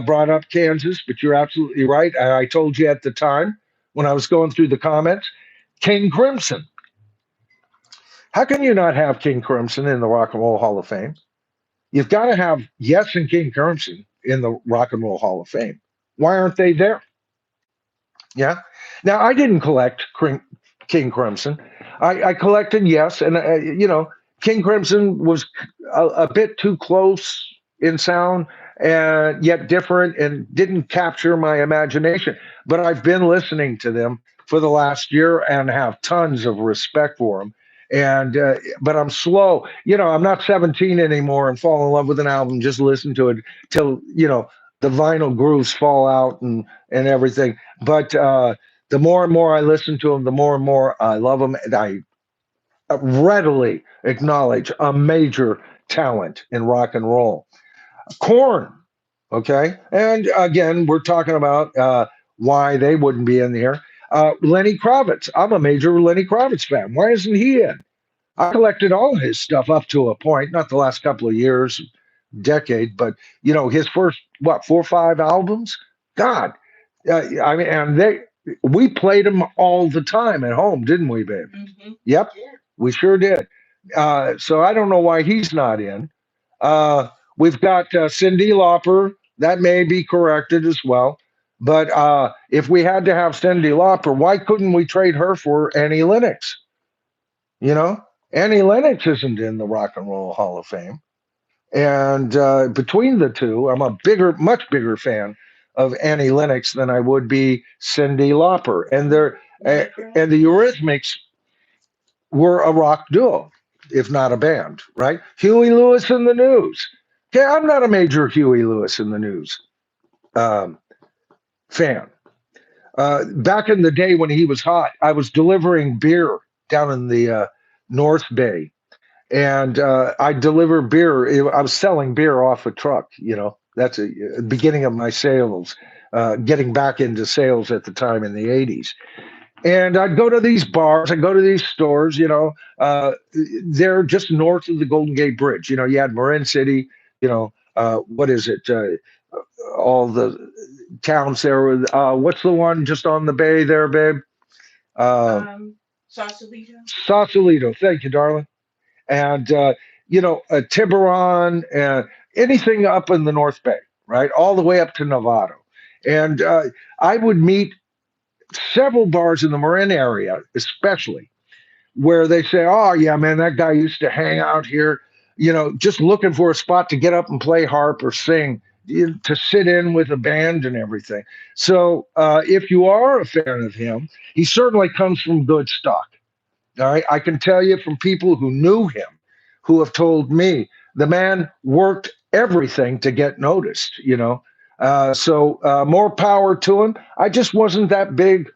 brought up Kansas, but you're absolutely right. I told you at the time when I was going through the comments, King Crimson. How can you not have King Crimson in the Rock and Roll Hall of Fame? You've got to have Yes and King Crimson in the Rock and Roll Hall of Fame. Why aren't they there? Yeah. Now I didn't collect King Crimson. I collected Yes, and King Crimson was a bit too close in sound and yet different, and didn't capture my imagination. But I've been listening to them for the last year and have tons of respect for them. And but I'm slow. I'm not 17 anymore and fall in love with an album. Just listen to it till the vinyl grooves fall out and everything. But the more and more I listen to them, the more and more I love them. And I readily acknowledge a major talent in rock and roll. Corn, okay? And again, we're talking about why they wouldn't be in here. Lenny Kravitz. I'm a major Lenny Kravitz fan. Why isn't he in? I collected all his stuff up to a point, not the last couple of years, decade, but his first what 4 or 5 albums. God, I mean, and we played them all the time at home, didn't we, babe? Yep, we sure did. So I don't know why he's not in. We've got Cyndi Lauper. That may be corrected as well. But if we had to have Cyndi Lauper, why couldn't we trade her for Annie Lennox? Annie Lennox isn't in the Rock and Roll Hall of Fame. And between the two, I'm a much bigger fan of Annie Lennox than I would be Cyndi Lauper. And and the Eurythmics were a rock duo, if not a band, right? Huey Lewis and the News. Okay, I'm not a major Huey Lewis and the News um, fan. Back in the day when he was hot, I was delivering beer down in the North Bay, and I deliver beer. I was selling beer off a truck. That's a beginning of my sales, getting back into sales at the time in the '80s. And I'd go to these bars, I'd go to these stores. They're just north of the Golden Gate Bridge. You had Marin City. What is it? All the towns there. What's the one just on the bay there, babe? Sausalito. Sausalito. Thank you, darling. And Tiburon, anything up in the North Bay, right, all the way up to Novato. And I would meet several bars in the Marin area, especially, where they say, "Oh yeah, man, that guy used to hang out here." just looking for a spot to get up and play harp or sing, to sit in with a band and everything. So if you are a fan of him, he certainly comes from good stock. All right. I can tell you from people who knew him, who have told me the man worked everything to get noticed. So more power to him. I just wasn't that big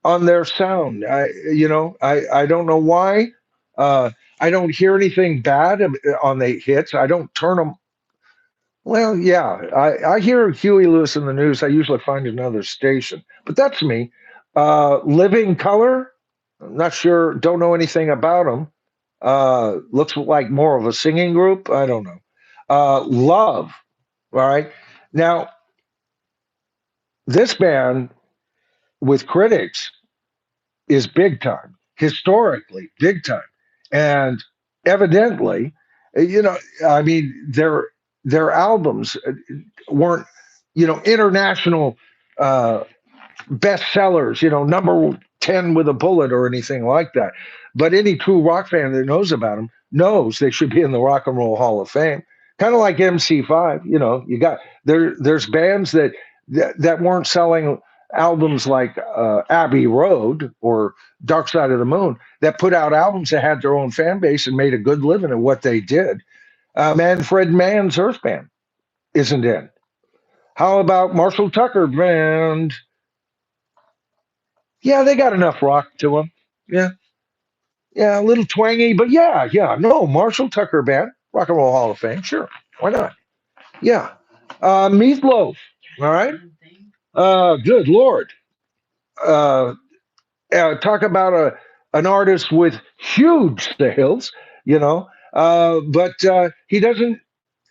on their sound. I don't know why. Uh, I don't hear anything bad on the hits. I don't turn them. Well, yeah, I hear Huey Lewis in the news. I usually find another station, but that's me. Living Color, I'm not sure, don't know anything about them. Looks like more of a singing group. I don't know. Love, all right. Now, this band with critics is big time, historically big time, and evidently, you know, I mean, their albums weren't, international uh, bestsellers, number 10 with a bullet or anything like that. But any true rock fan that knows about them knows they should be in the Rock and Roll Hall of Fame. Kind of like MC5, you got there's bands that weren't selling albums like Abbey Road or Dark Side of the Moon, that put out albums that had their own fan base and made a good living at what they did. Manfred Mann's Earth Band isn't in. How about Marshall Tucker Band? Yeah, they got enough rock to them. Yeah, yeah, a little twangy, but yeah, yeah. No, Marshall Tucker Band, Rock and Roll Hall of Fame, sure, why not? Yeah, Meatloaf. All right. Good Lord. Uh, Talk about an artist with huge sales, you know. But he doesn't.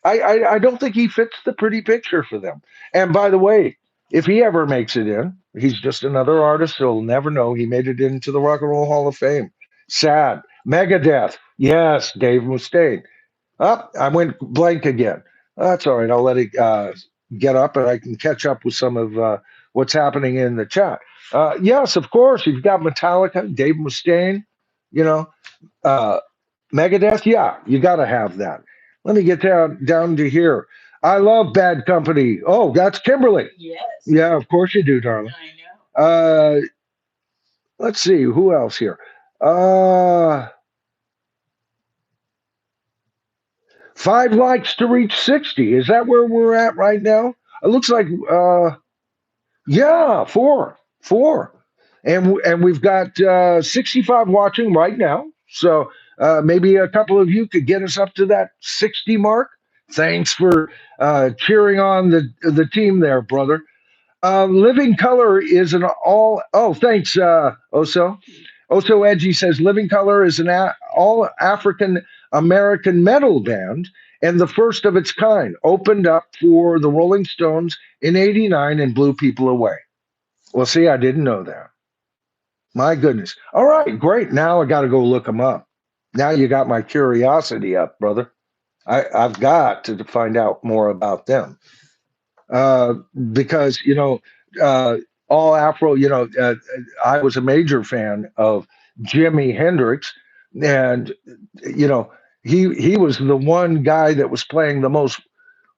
I don't think he fits the pretty picture for them. And by the way, if he ever makes it in, he's just another artist. He'll never know he made it into the Rock and Roll Hall of Fame. Sad. Megadeth. Yes, Dave Mustaine. Up, I went blank again. That's all right. I'll let it get up, and I can catch up with some of what's happening in the chat. Yes, of course. You've got Metallica, Dave Mustaine. You know, uh, Megadeth. Yeah, you got to have that. Let me get down to here. I love Bad Company. Oh, that's Kimberly. Yes. Yeah, of course you do, darling. I know. Let's see who else here. Uh, 5 likes to reach 60. Is that where we're at right now? It looks like yeah, four, and we've got 65 watching right now. So maybe a couple of you could get us up to that 60 mark. Thanks for cheering on the team there, brother. Living Color is an all. Oh, thanks, Oso. Oso Edgy says Living Color is an all African American metal band and the first of its kind. Opened up for the Rolling Stones in '89 and blew people away. Well, see, I didn't know that. My goodness. All right, great. Now I got to go look them up. Now you got my curiosity up, brother. I've got to find out more about them. uh, because uh, all Afro. I was a major fan of Jimi Hendrix, and you know he was the one guy that was playing the most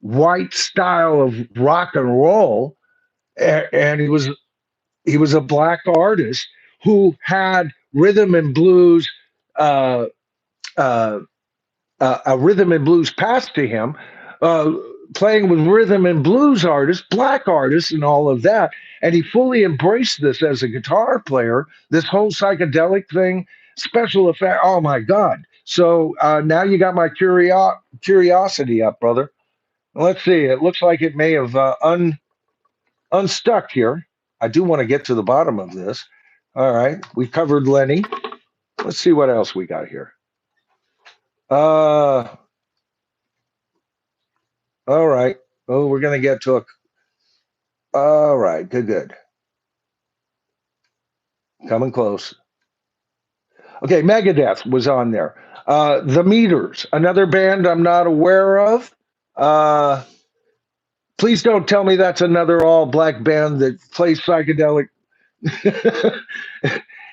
white style of rock and roll, and he was a black artist who had rhythm and blues. Uh, uh, a rhythm and blues passed to him, uh, playing with rhythm and blues artists, black artists, and all of that. And he fully embraced this as a guitar player, this whole psychedelic thing, special effect. Oh my God. So now you got my curiosity up, brother. Let's see. It looks like it may have unstuck here. I do want to get to the bottom of this. All right. We covered Lenny. Let's see what else we got here. Uh, all right. Oh, we're gonna get to a. All right. Good. Coming close. Okay, Megadeth was on there. The Meters, another band I'm not aware of. Uh, please don't tell me that's another all black band that plays psychedelic.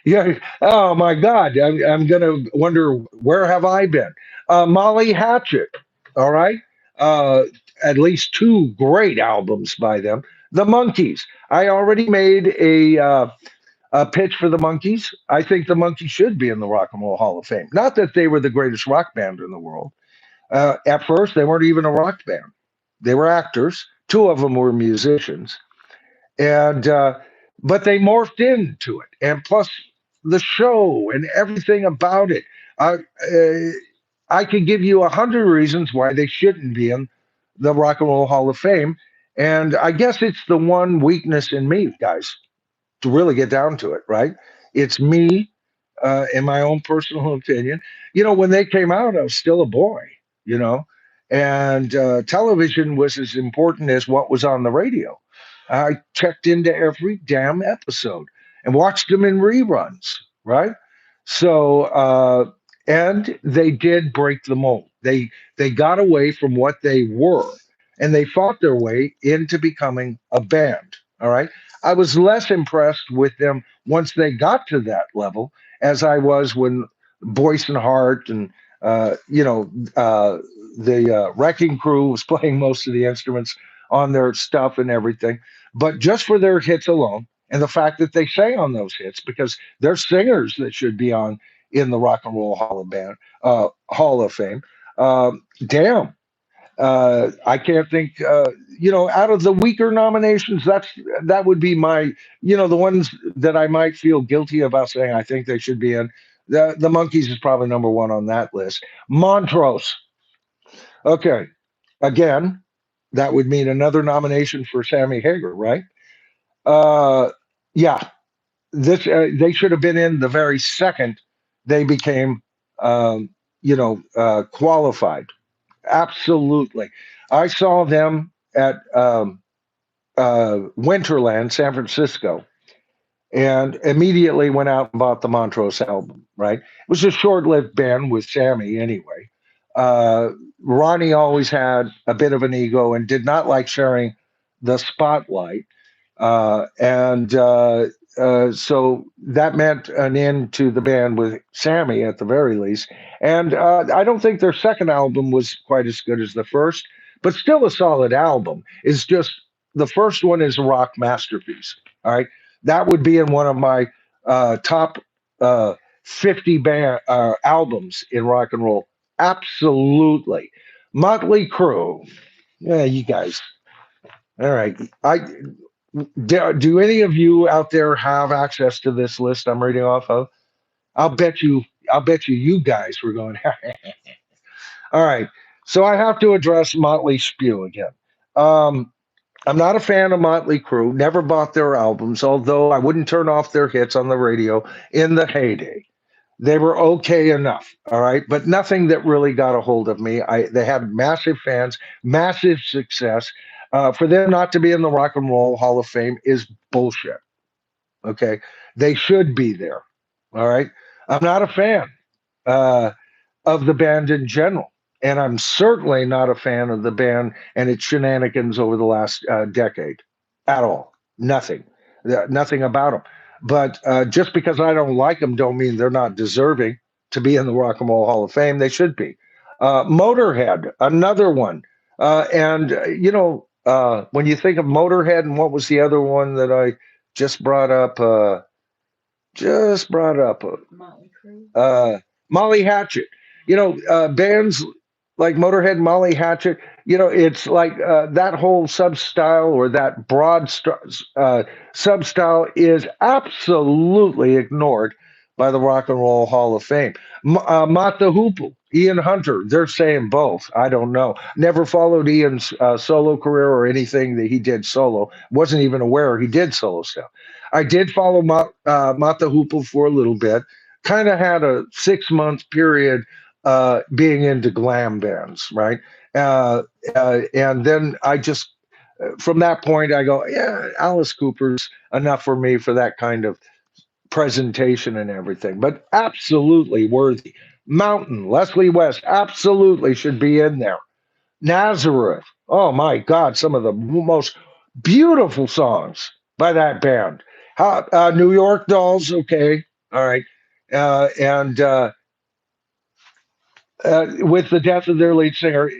Yeah. Oh my God. I'm gonna wonder where have I been. Molly Hatchet, all right? Uh, at least two great albums by them. The Monkees. I already made a pitch for the Monkees. I think the Monkees should be in the Rock and Roll Hall of Fame. Not that they were the greatest rock band in the world. At first, they weren't even a rock band. They were actors. Two of them were musicians, and but they morphed into it. And plus, the show and everything about it. Uh, uh, I could give you 100 reasons why they shouldn't be in the Rock and Roll Hall of Fame. And I guess it's the one weakness in me, guys, to really get down to it, right? It's me, in my own personal opinion. When they came out, I was still a boy, you know, and television was as important as what was on the radio. I checked into every damn episode and watched them in reruns, right? So, and they did break the mold. They got away from what they were, and they fought their way into becoming a band. All right. I was less impressed with them once they got to that level as I was when Boyce and Hart and the Wrecking Crew was playing most of the instruments on their stuff and everything. But just for their hits alone, and the fact that they sang on those hits, because they're singers that should be on in the Rock and Roll Hall of Fame. Damn, I can't think. Out of the weaker nominations, that would be my, the ones that I might feel guilty about saying I think they should be in. The Monkees is probably number one on that list. Montrose. Okay, again, that would mean another nomination for Sammy Hagar, right? Uh, yeah, this they should have been in the very second they became, qualified. Absolutely. I saw them at Winterland, San Francisco, and immediately went out and bought the Montrose album, right? It was a short lived band with Sammy anyway. Uh, Ronnie always had a bit of an ego and did not like sharing the spotlight. So that meant an end to the band with Sammy at the very least. And I don't think their second album was quite as good as the first, but still a solid album. It's just the first one is a rock masterpiece. All right. That would be in one of my top 50 albums in rock and roll. Absolutely. Motley Crue. Yeah, you guys. All right. Do any of you out there have access to this list I'm reading off of? I'll bet you. I'll bet you guys were going. All right. So I have to address Motley Spew again. Um, I'm not a fan of Motley Crue. Never bought their albums, although I wouldn't turn off their hits on the radio in the heyday. They were okay enough, all right, but nothing that really got a hold of me. They had massive fans, massive success. For them not to be in the Rock and Roll Hall of Fame is bullshit. Okay, they should be there. All right, I'm not a fan uh, of the band in general, and I'm certainly not a fan of the band and its shenanigans over the last decade at all. Nothing, nothing about them. But just because I don't like them, don't mean they're not deserving to be in the Rock and Roll Hall of Fame. They should be. Motorhead, another one. When you think of Motorhead, and what was the other one that I just brought up? Just brought up. Motley Crue. Molly Hatchet. Bands like Motorhead, Molly Hatchet. It's like that whole substyle or that broad substyle is absolutely ignored by the Rock and Roll Hall of Fame. Mott the Hoople, Ian Hunter, they're saying both. I don't know. Never followed Ian's solo career or anything that he did solo. Wasn't even aware he did solo stuff. I did follow Mott the Hoople for a little bit. Kind of had a 6 month period being into glam bands, right? And then from that point, I go, yeah, Alice Cooper's enough for me for that kind of presentation and everything, but absolutely worthy. Mountain, Leslie West, absolutely should be in there. Nazareth, oh my God, some of the most beautiful songs by that band. New York Dolls, okay, all right. And With the death of their lead singer,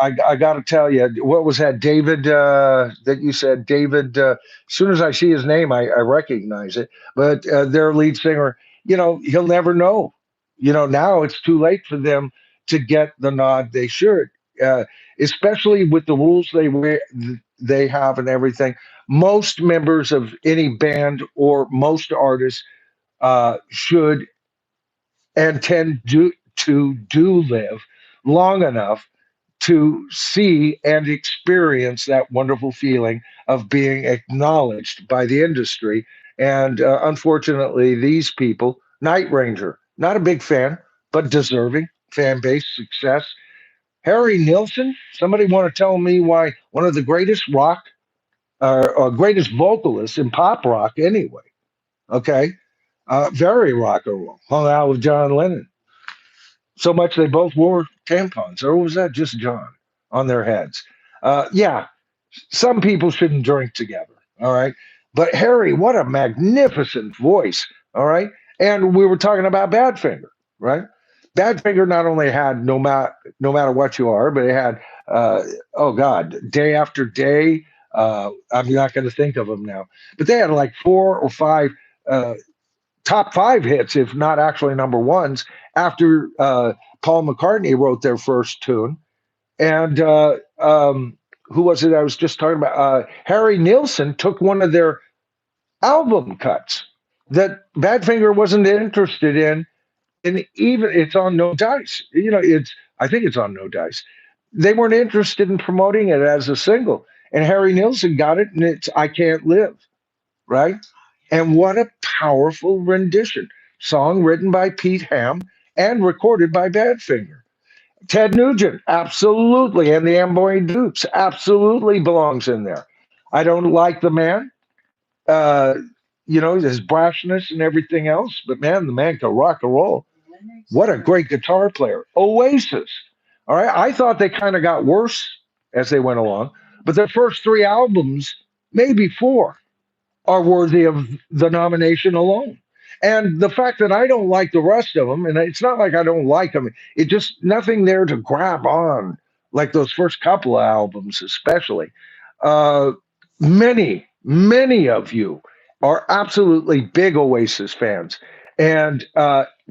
I got to tell you, what was that, David? That you said, David. As soon as I see his name, I recognize it. But their lead singer, he'll never know. Now it's too late for them to get the nod they should, uh, especially with the rules they have and everything. Most members of any band or most artists should and tend to live long enough to see and experience that wonderful feeling of being acknowledged by the industry. And unfortunately, these people, Night Ranger, not a big fan, but deserving fan base success. Harry Nilsson, somebody want to tell me why one of the greatest rock or greatest vocalists in pop rock, anyway? Okay, very rock and roll. Hung out with John Lennon so much they both wore tampons, or was that just John on their heads? Yeah, some people shouldn't drink together. All right, but Harry, what a magnificent voice. All right, and we were talking about Badfinger, right? Badfinger not only had no matter what you are, but it had uh, oh God, day after day. I'm not going to think of them now, but they had like 4 or 5 uh, top 5 hits, if not actually number ones, after Paul McCartney wrote their first tune. And who was it I was just talking about? Harry Nilsson took one of their album cuts that Badfinger wasn't interested in, and even it's on No Dice. I think it's on No Dice. They weren't interested in promoting it as a single, and Harry Nilsson got it, and it's "I Can't Live." Right? And what a powerful rendition. Song written by Pete Ham and recorded by Badfinger. Ted Nugent, absolutely. And the Amboy Dukes, absolutely belongs in there. I don't like the man, uh, his brashness and everything else, but man, the man can rock and roll. What a great guitar player. Oasis. All right. I thought they kind of got worse as they went along, but their first 3 albums, maybe 4, are worthy of the nomination alone. And the fact that I don't like the rest of them, and it's not like I don't like them, it just nothing there to grab on like those first couple of albums, especially. Uh, many of you are absolutely big Oasis fans and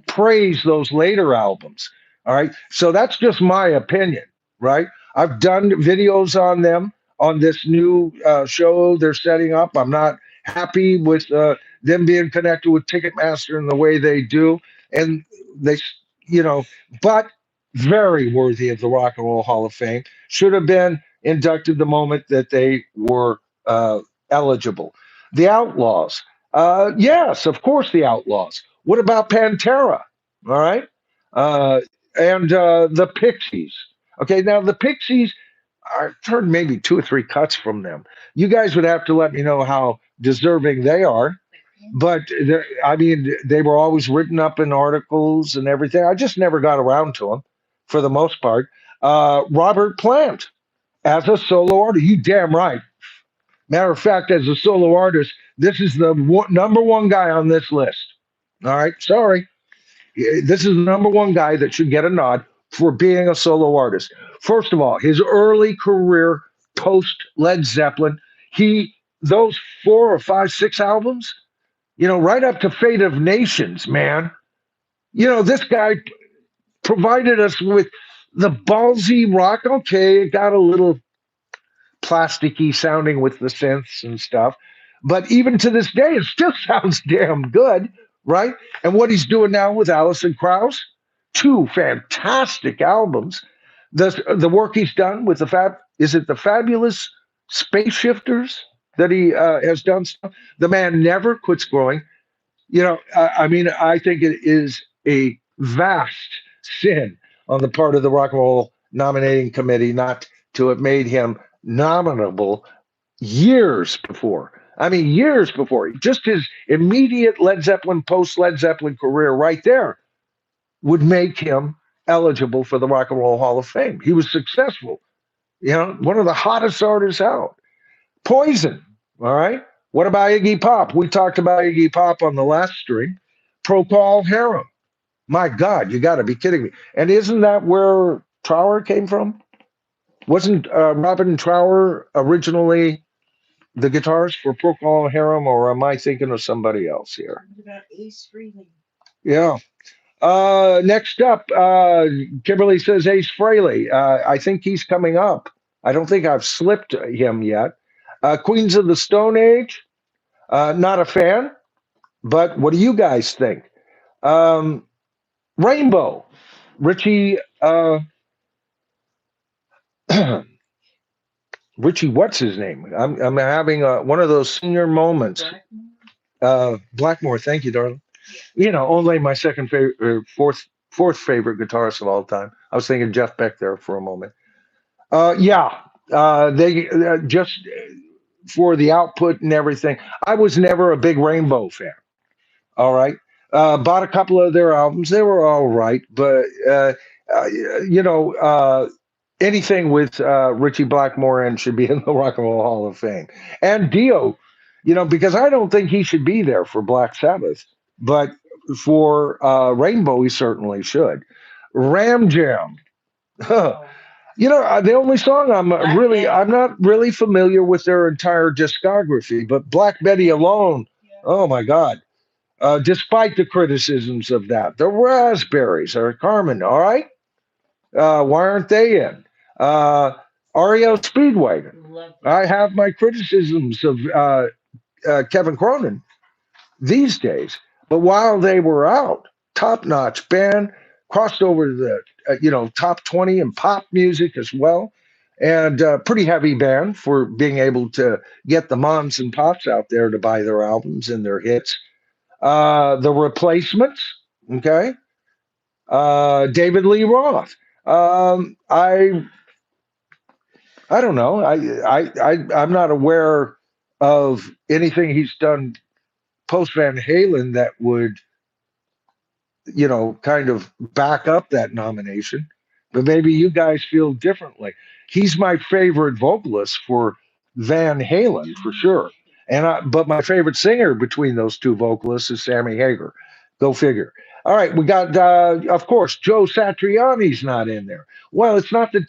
praise those later albums. All right. So that's just my opinion, right? I've done videos on them on this new show they're setting up. I'm not happy with them being connected with Ticketmaster in the way they do, and they, you know, but very worthy of the Rock and Roll Hall of Fame. Should have been inducted the moment that they were eligible. The Outlaws, yes, of course, the Outlaws. What about Pantera? All right, uh, and the Pixies. Okay, now the Pixies. I've heard maybe 2 or 3 cuts from them. You guys would have to let me know how deserving they are. But I mean, they were always written up in articles and everything. I just never got around to them, for the most part. Robert Plant as a solo artist, you damn right. Matter of fact, as a solo artist, this is the number one guy on this list. All right, sorry, this is the number one guy that should get a nod for being a solo artist. First of all, his early career post Led Zeppelin, he those 4 or 5, 6 albums, right up to Fate of Nations, man. This guy provided us with the ballsy rock. Okay, it got a little plasticky sounding with the synths and stuff. But even to this day, it still sounds damn good, right? And what he's doing now with Alison Krauss, 2 fantastic albums. The work he's done with is it the Fabulous Space Shifters that he has done stuff? The man never quits growing. I mean, I think it is a vast sin on the part of the Rock and Roll nominating committee not to have made him nominable years before. I mean, years before. Just his immediate Led Zeppelin, post Led Zeppelin career right there would make him eligible for the Rock and Roll Hall of Fame. He was successful, one of the hottest artists out. Poison, all right? What about Iggy Pop? We talked about Iggy Pop on the last stream. Procol Harum. My God, you got to be kidding me! And isn't that where Trower came from? Wasn't Robin Trower originally the guitarist for Procol Harum, or am I thinking of somebody else here? What about Ace Frehley? Yeah. Next up, Kimberly says Ace Frehley. I think he's coming up. I don't think I've slipped him yet. Queens of the Stone Age. Not a fan, but what do you guys think? Um, Rainbow. Richie. Richie, what's his name? I'm having one of those senior moments. Blackmore? Blackmore. Thank you, darling. You know, only my second favorite, fourth favorite guitarist of all time. I was thinking Jeff Beck there for a moment. Yeah, they just for the output and everything. I was never a big Rainbow fan. All right, bought a couple of their albums. They were all right, but uh, you know, anything with Richie Blackmore and should be in the Rock and Roll Hall of Fame. And Dio, you know, because I don't think he should be there for Black Sabbath, but for Rainbow, he certainly should. Ram Jam. Oh, You know, the only song Black Betty. I'm not really familiar with their entire discography, but Black Betty alone, Yeah. oh my God. Despite the criticisms of that, the Raspberries or Carmen, all right? Why aren't they in? Uh, REO Speedwagon. Love it. I have my criticisms of Kevin Cronin these days, but while they were out, top-notch band, crossed over to the top 20 in pop music as well, and pretty heavy band for being able to get the moms and pops out there to buy their albums and their hits. The Replacements, okay, David Lee Roth. I don't know. I'm not aware of anything he's done post Van Halen that would kind of back up that nomination. But maybe you guys feel differently. He's my favorite vocalist for Van Halen for sure. But my favorite singer between those two vocalists is Sammy Hagar. Go figure. All right, we got of course Joe Satriani's not in there. Well, it's not the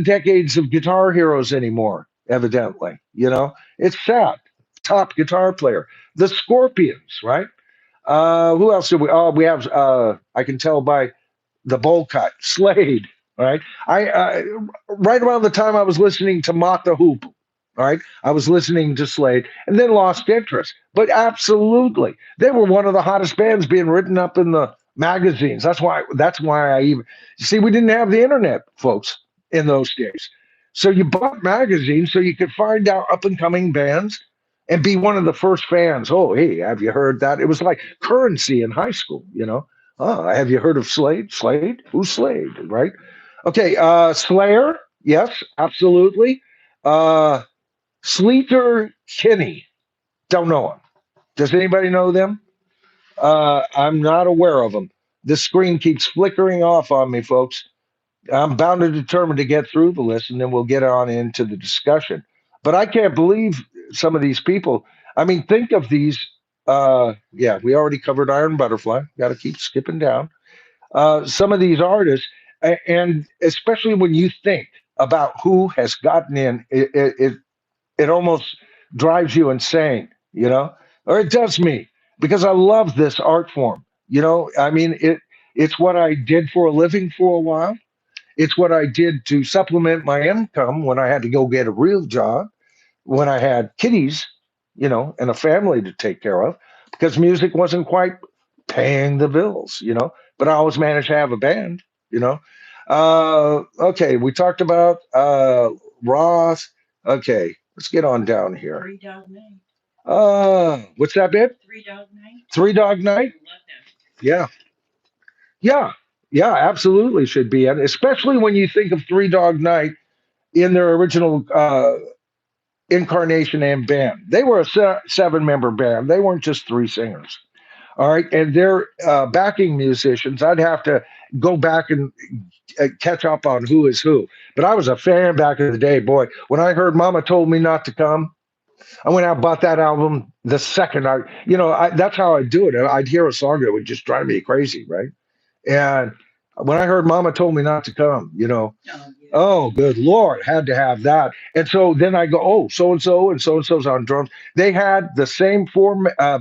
decades of guitar heroes anymore. Evidently, it's sad. Top guitar player, the Scorpions, right? Who else do we? Oh, we have. I can tell by the bowl cut. Slade. Right. Right around the time I was listening to Mata Hoop. All right. I was listening to Slade and then lost interest. But absolutely, they were one of the hottest bands being written up in the magazines. That's why I even see we didn't have the internet, folks, in those days. So you bought magazines so you could find out up and coming bands and be one of the first fans. Oh, hey, have you heard that? It was like currency in high school. Oh, have you heard of Slade? Slade? Who's Slade? Right? Okay, Slayer. Yes, absolutely. Uh, Sleater Kinney. Don't know him. Does anybody know them? I'm not aware of them. The screen keeps flickering off on me, folks. I'm bound and determined to get through the list, and then we'll get on into the discussion. But I can't believe some of these people. I mean, think of these. Yeah, we already covered Iron Butterfly. Got to keep skipping down. Some of these artists, and especially when you think about who has gotten in, it almost drives you insane, or it does me because I love this art form. I mean, it's what I did for a living for a while. It's what I did to supplement my income when I had to go get a real job, when I had kiddies, and a family to take care of, because music wasn't quite paying the bills. But I always managed to have a band. Okay, we talked about Roth. Okay, let's get on down here. Three Dog Night. What's that, babe? Three Dog Night. Three Dog Night? Love them. Yeah, yeah, yeah, absolutely should be. And especially when you think of Three Dog Night in their original incarnation and band. They were a seven-member band. They weren't just three singers. All right, and they're backing musicians. I'd have to go back and catch up on who is who. But I was a fan back in the day, boy. When I heard "Mama Told Me Not to Come," I went out and bought that album The second that's how I do it. I'd hear a song that would just drive me crazy, right? And when I heard Mama told me not to come, Oh, yeah. oh, good Lord, had to have that. And so then I go, oh, so and so's on drums. They had the same four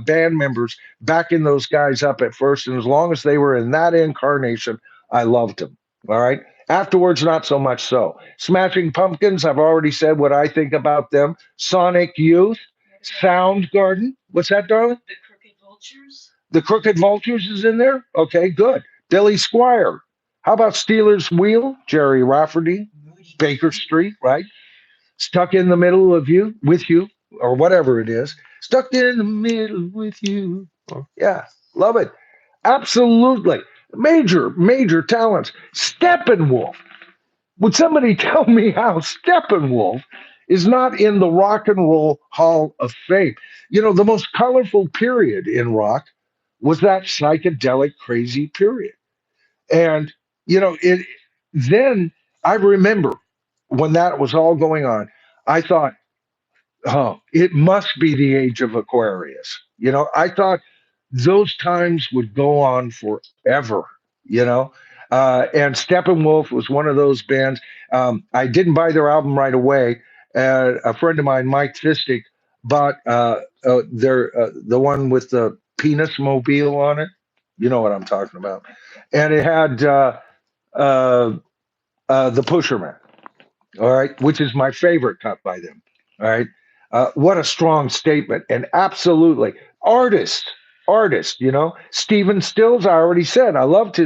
band members backing those guys up at first. And as long as they were in that incarnation, I loved them. All right. Afterwards, not so much so. Smashing Pumpkins, I've already said what I think about them. Sonic Youth, Soundgarden. What's that, darling? The Crooked Vultures. The Crooked Vultures is in there? Okay, good. Billy Squire. How about Steelers Wheel? Jerry Rafferty, Baker Street, right? Stuck in the middle of you, with you, or whatever it is. Stuck in the middle with you. Yeah, love it. Absolutely. Major, major talents. Steppenwolf. Would somebody tell me how Steppenwolf is not in the Rock and Roll Hall of Fame? The most colorful period in rock was that psychedelic, crazy period. And, it then I remember when that was all going on, I thought, oh, it must be the age of Aquarius. I thought those times would go on forever, you know. And Steppenwolf was one of those bands. I didn't buy their album right away. A friend of mine, Mike Fistic, bought the one with the penis mobile on it. You know what I'm talking about. And it had uh, the Pusherman, all right, which is my favorite cut by them. All right. What a strong statement. And absolutely, artist, artist, Stephen Stills, I already said, I loved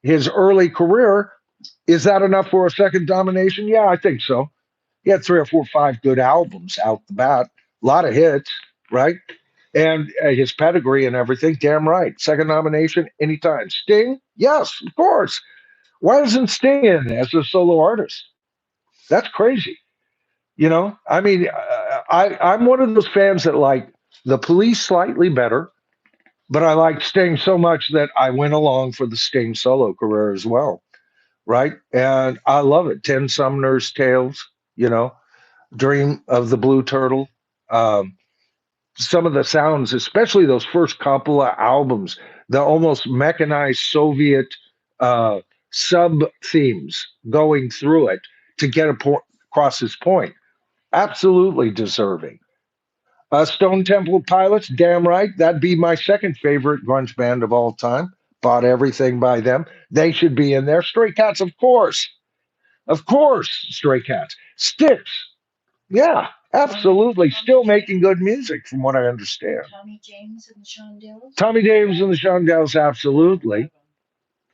his early career. Is that enough for a second domination? Yeah, I think so. He had three or four, five good albums out the bat, a lot of hits, right? And his pedigree and everything, damn right. Second nomination anytime. Sting? Yes, of course. Why isn't Sting in as a solo artist? That's crazy. I mean, I'm one of those fans that like the Police slightly better, but I like Sting so much that I went along for the Sting solo career as well, right? And I love it. Ten Sumner's Tales, you know, Dream of the Blue Turtle. Um, some of the sounds, especially those first couple of albums, the almost mechanized Soviet uh, sub themes going through it to get across his point. Absolutely deserving. Stone Temple Pilots, damn right. That'd be my second favorite grunge band of all time. Bought everything by them. They should be in there. Stray Cats, of course. Of course, Stray Cats. Sticks, yeah, absolutely. Still making good music, from what I understand. Tommy James and the Shondells. Tommy James and the Shondells, absolutely.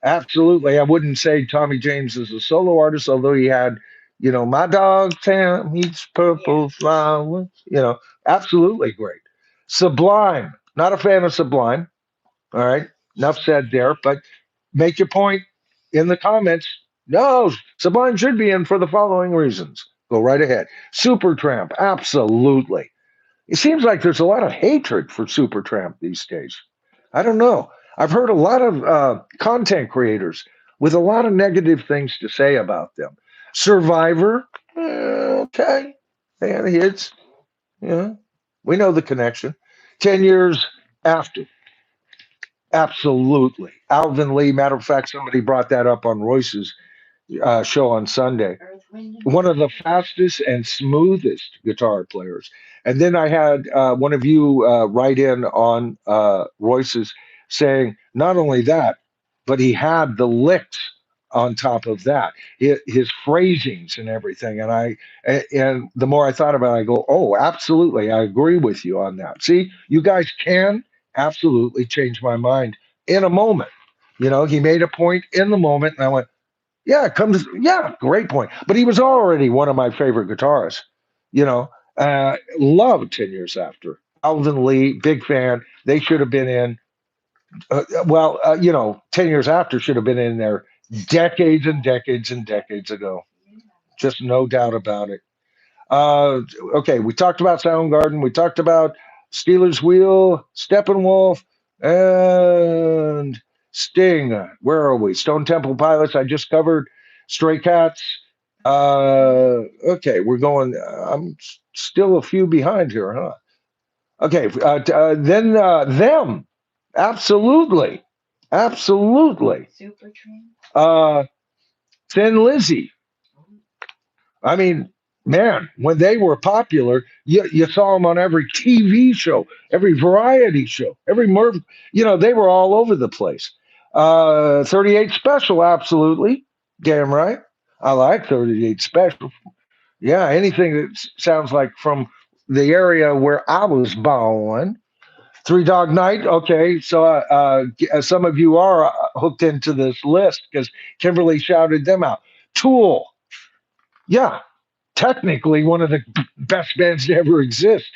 Absolutely. I wouldn't say Tommy James is a solo artist, although he had, My Dog Town Eats Purple Flowers, absolutely great. Sublime, not a fan of Sublime. All right. Enough said there, but make your point in the comments. No, Sublime should be in for the following reasons. Go right ahead. Supertramp, absolutely. It seems like there's a lot of hatred for Supertramp these days. I don't know. I've heard a lot of content creators with a lot of negative things to say about them. Survivor, okay. They had hits. Yeah. We know the connection. 10 years after. Absolutely. Alvin Lee, matter of fact, somebody brought that up on Royce's show on Sunday. Earth, Wind, and One of the Fire. fastest and smoothest guitar players. And then I had one of you write in on Royce's saying not only that, but he had the licks on top of that, his phrasings and everything. And the more I thought about it, I go, oh, absolutely, I agree with you on that. See, you guys can absolutely change my mind in a moment. He made a point in the moment, and I went, yeah, it comes. Yeah, great point. But he was already one of my favorite guitarists. Loved 10 years after. Alvin Lee, big fan. They should have been in. 10 years after should have been in there decades and decades and decades ago. Just no doubt about it. Uh, okay, we talked about Soundgarden. We talked about Steelers Wheel, Steppenwolf, and Sting. Where are we? Stone Temple Pilots. I just covered. Stray Cats. Okay, we're going. I'm still a few behind here, huh? Okay, then them, absolutely, absolutely. Super Train. Uh, Thin Lizzy. I mean, man, when they were popular, you saw them on every TV show, every variety show, every they were all over the place. 38 Special, absolutely. Damn right. I like 38 Special. Yeah, anything that sounds like from the area where I was born. Three Dog Night. Okay, so some of you are hooked into this list because Kimberly shouted them out. Tool. Yeah, technically one of the best bands to ever exist.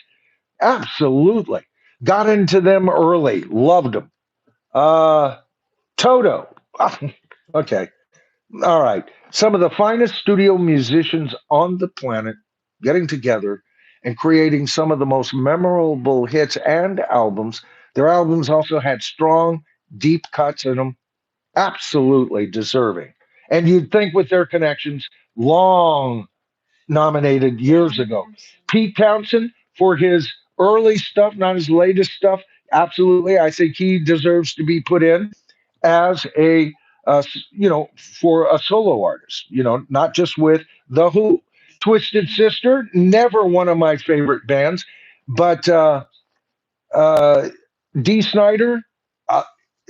Absolutely. Got into them early. Loved them. Uh, Toto. Okay. All right. Some of the finest studio musicians on the planet getting together and creating some of the most memorable hits and albums. Their albums also had strong, deep cuts in them. Absolutely deserving. And you'd think with their connections, long nominated years ago. Pete Townsend for his early stuff, not his latest stuff. Absolutely, I think he deserves to be put in as for a solo artist. Not just with the Who. Twisted Sister, never one of my favorite bands, but uh, D. Snyder, uh,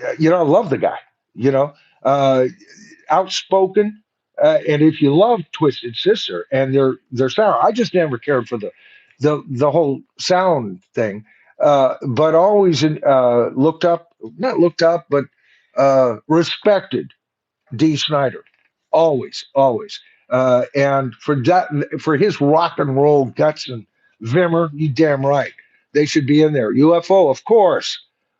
I love the guy. You know, uh, outspoken. And if you love Twisted Sister and their sound, I just never cared for the whole sound thing, but always looked up, not looked up, but respected D. Snyder, always, always. And for his rock and roll guts and Vimmer, you damn right, they should be in there. UFO, of course.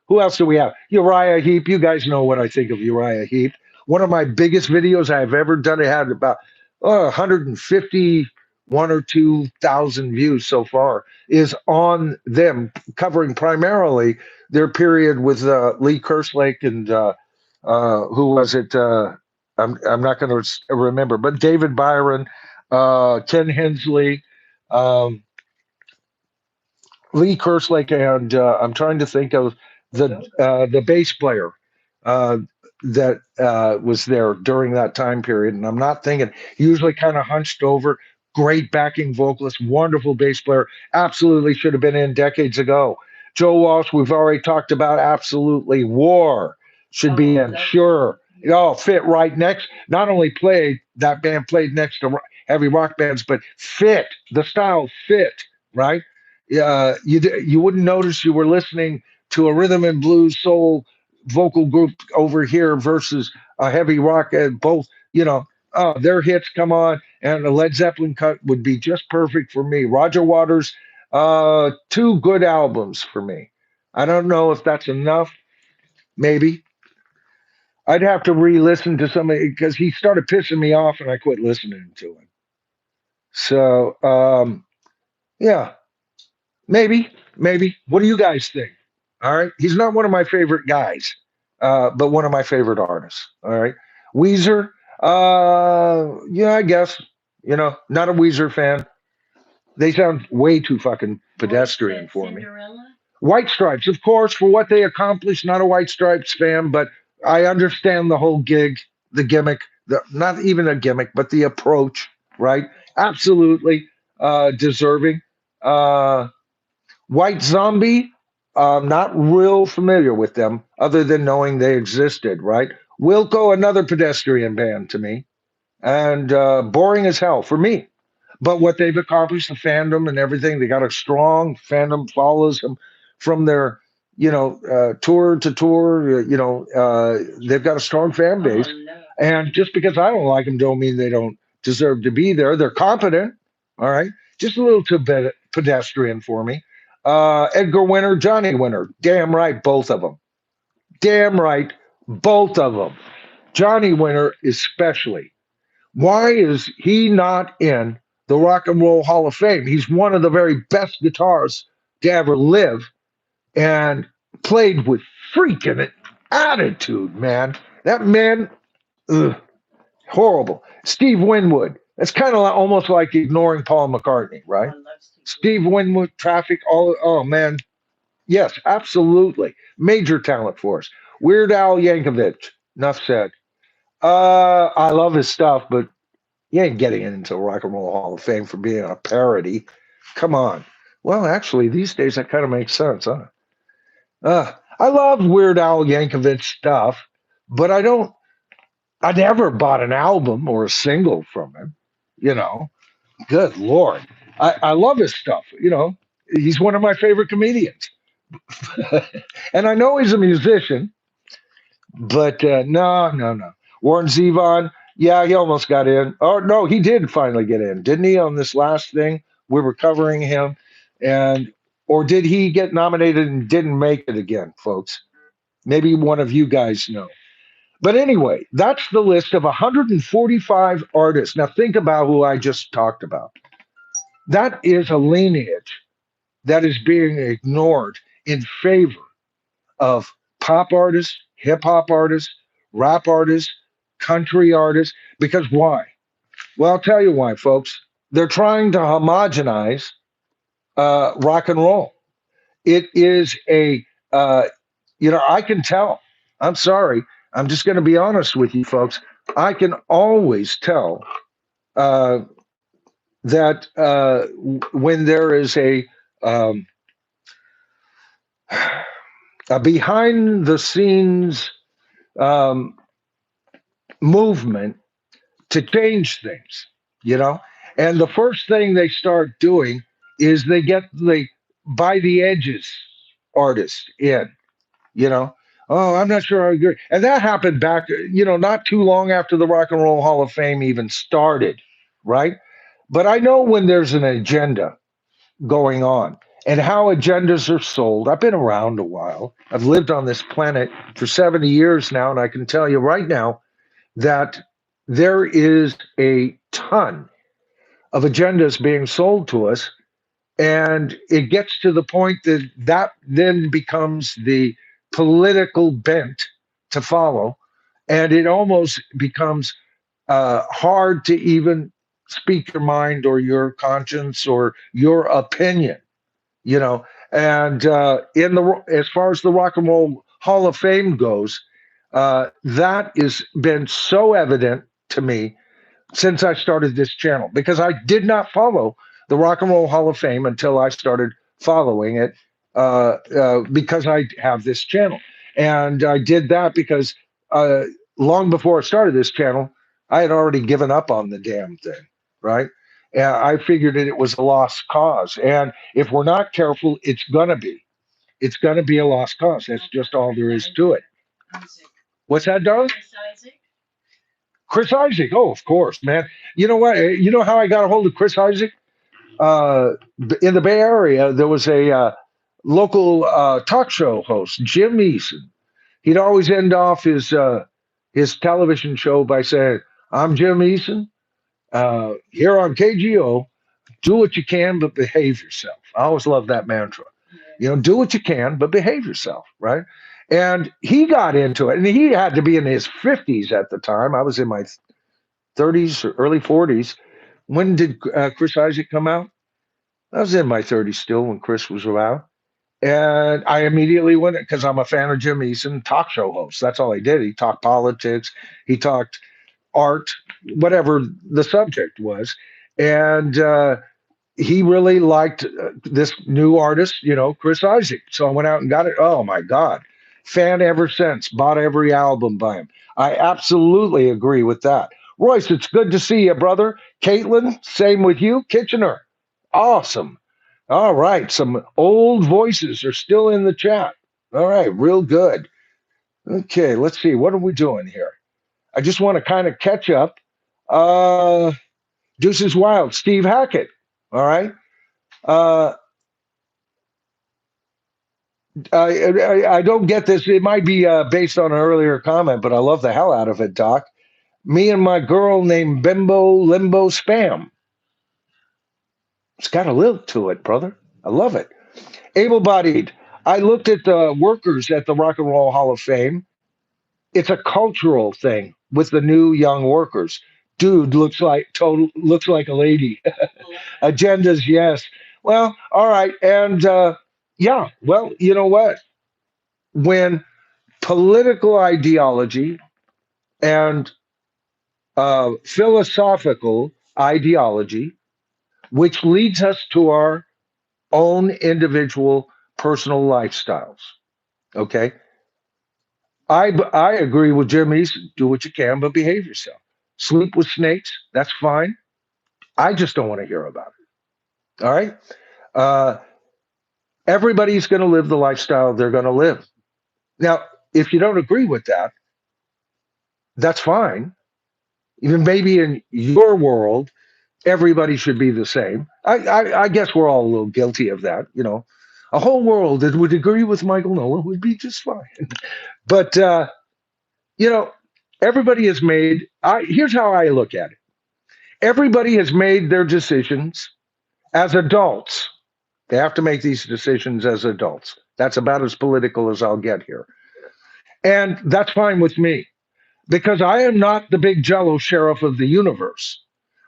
Who else do we have? Uriah Heep. You guys know what I think of Uriah Heep. One of my biggest videos I've ever done. It had about 151 or 2,000 views so far. Is on them, covering primarily their period with Lee Kerslake and who was it? I'm not going to remember, but David Byron, Ken Hensley, um, Lee Kerslake, and I'm trying to think of the bass player uh, that was there during that time period, and I'm not thinking. Usually, kind of hunched over, great backing vocalist, wonderful bass player. Absolutely should have been in decades ago. Joe Walsh, we've already talked about. Absolutely, War should be in. Sure, it all fit right next. Not only played that band played next to heavy rock bands, but fit the style fit right. You wouldn't notice you were listening to a rhythm and blues soul vocal group over here versus a heavy rock. And both, their hits come on, and a Led Zeppelin cut would be just perfect for me. Roger Waters, two good albums for me. I don't know if that's enough. Maybe I'd have to re-listen to somebody because he started pissing me off, and I quit listening to him. So yeah, maybe. What do you guys think? All right. He's not one of my favorite guys, but one of my favorite artists. All right. Weezer. Yeah, I guess. Not a Weezer fan. They sound way too fucking pedestrian for me. White Stripes, of course, for what they accomplished. Not a White Stripes fan, but I understand the whole gig, the gimmick, not even a gimmick, but the approach, right? Absolutely deserving. Uh, White Zombie, not real familiar with them other than knowing they existed, right? Wilco, another pedestrian band to me, and boring as hell for me. But what they've accomplished, the fandom and everything, they got a strong fandom, follows them from their, tour to tour. They've got a strong fan base. And just because I don't like them, don't mean they don't deserve to be there. They're competent, all right? Just a little too pedestrian for me. Edgar Winter, Johnny Winter, damn right, both of them. Damn right, both of them. Johnny Winter, especially. Why is he not in the Rock and Roll Hall of Fame? He's one of the very best guitarists to ever live and played with freaking attitude, man. That man, ugh, horrible. Steve Winwood. It's kind of almost like ignoring Paul McCartney, right? Steve Winwood, Traffic, oh man, Yes, absolutely. Major talent for us. Weird Al Yankovic. Enough said. I love his stuff, but you ain't getting into Rock and Roll Hall of Fame for being a parody. Come on. Well, actually, these days that kind of makes sense, huh? I love Weird Al Yankovic stuff, but I never bought an album or a single from him. You know, good Lord. I love his stuff. He's one of my favorite comedians. And I know he's a musician, but no, no, no. Warren Zevon, yeah, he almost got in. Oh, no, he did finally get in, didn't he, on this last thing? We were covering him. And, or did he get nominated and didn't make it again, folks? Maybe one of you guys know. But anyway, that's the list of 145 artists. Now, think about who I just talked about. That is a lineage that is being ignored in favor of pop artists, hip hop artists, rap artists, country artists. Because why? Well, I'll tell you why, folks. They're trying to homogenize rock and roll. It is uh, I can tell. I'm sorry. I'm just going to be honest with you, folks. I can always tell uh, that when there is um, a behind the scenes um, movement to change things, you know? And the first thing they start doing is they get the by the edges artists in, you know? Oh, I'm not sure I agree. And that happened back, not too long after the Rock and Roll Hall of Fame even started, right? But I know when there's an agenda going on and how agendas are sold. I've been around a while. I've lived on this planet for 70 years now, and I can tell you right now that there is a ton of agendas being sold to us, and it gets to the point that that then becomes the political bent to follow, and it almost becomes hard to even speak your mind or your conscience or your opinion, you know. And in the as far as the Rock and Roll Hall of Fame goes, that has been so evident to me since I started this channel because I did not follow the Rock and Roll Hall of Fame until I started following it because I have this channel. And I did that because uh, long before I started this channel, I had already given up on the damn thing, right? And I figured that it was a lost cause. And if we're not careful, it's going to be. It's going to be a lost cause. That's just all there is to it. What's that, darling? Chris Isaac. Oh, of course, man. You know what? You know how I got a hold of Chris Isaac? Uh, in the Bay Area, there was a local talk show host, Jim Eason. He'd always end off his television show by saying, "I'm Jim Eason here on KGO. Do what you can, but behave yourself." I always love that mantra. Do what you can, but behave yourself, right? And he got into it, and he had to be in his 50s at the time. I was in my 30s or early 40s. When did Chris Isaac come out? I was in my 30s still when Chris was around. And I immediately went because I'm a fan of Jim Eason, talk show host. That's all he did. He talked politics, he talked art, whatever the subject was. And he really liked this new artist, Chris Isaac. So I went out and got it. Oh my God. Fan ever since, bought every album by him. I absolutely agree with that. Royce, it's good to see you, brother. Caitlin, same with you. Kitchener, awesome. All right, some old voices are still in the chat. All right, real good. Okay, let's see. What are we doing here? I just want to kind of catch up. Uh, Deuces Wild, Steve Hackett. All right. Uh, I don't get this. It might be based on an earlier comment, but I love the hell out of it, Doc. Me and my girl named Bimbo Limbo Spam. It's got a lilt to it, brother. I love it. Able bodied. I looked at the workers at the Rock and Roll Hall of Fame. It's a cultural thing with the new young workers. Dude looks like a lady. Agendas, yes. Well, all right. And Yeah, well, you know what? When political ideology and philosophical ideology, which leads us to our own individual personal lifestyles. Okay, I agree with Jim Easton. Do what you can, but behave yourself. Sleep with snakes, that's fine. I just don't want to hear about it. All right. Uh, Everybody's going to live the lifestyle they're going to live. Now, if you don't agree with that, that's fine. Even maybe in your world, everybody should be the same. I guess we're all a little guilty of that. A whole world that would agree with Michael Nolan would be just fine. But you know, everybody has made. Here's how I look at it. Everybody has made their decisions as adults. They have to make these decisions as adults. That's about as political as I'll get here. And that's fine with me because I am not the big jello sheriff of the universe.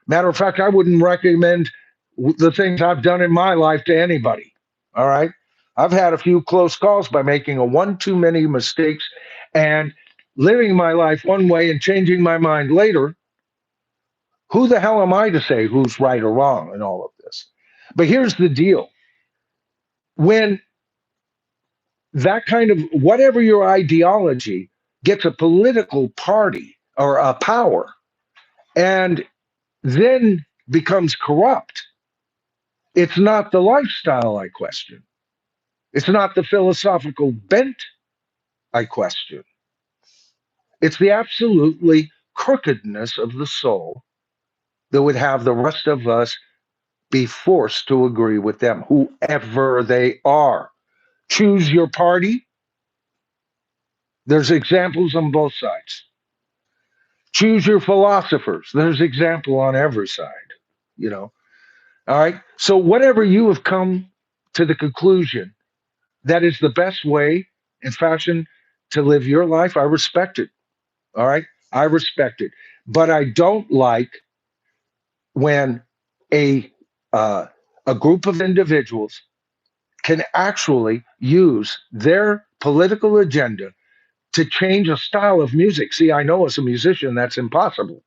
Matter of fact, I wouldn't recommend the things I've done in my life to anybody. All right. I've had a few close calls by making a one too many mistakes and living my life one way and changing my mind later. Who the hell am I to say who's right or wrong in all of this? But here's the deal: when that kind of whatever your ideology gets a political party or a power and then becomes corrupt, it's not the lifestyle I question. It's not the philosophical bent I question. It's the absolutely crookedness of the soul that would have the rest of us be forced to agree with them, whoever they are. Choose your party. There's examples on both sides. Choose your philosophers. There's example on every side, you know. All right. So whatever you have come to the conclusion that is the best way and fashion to live your life, I respect it. All right. I respect it. But I don't like when a uh, a group of individuals can actually use their political agenda to change a style of music. See, I know as a musician that's impossible.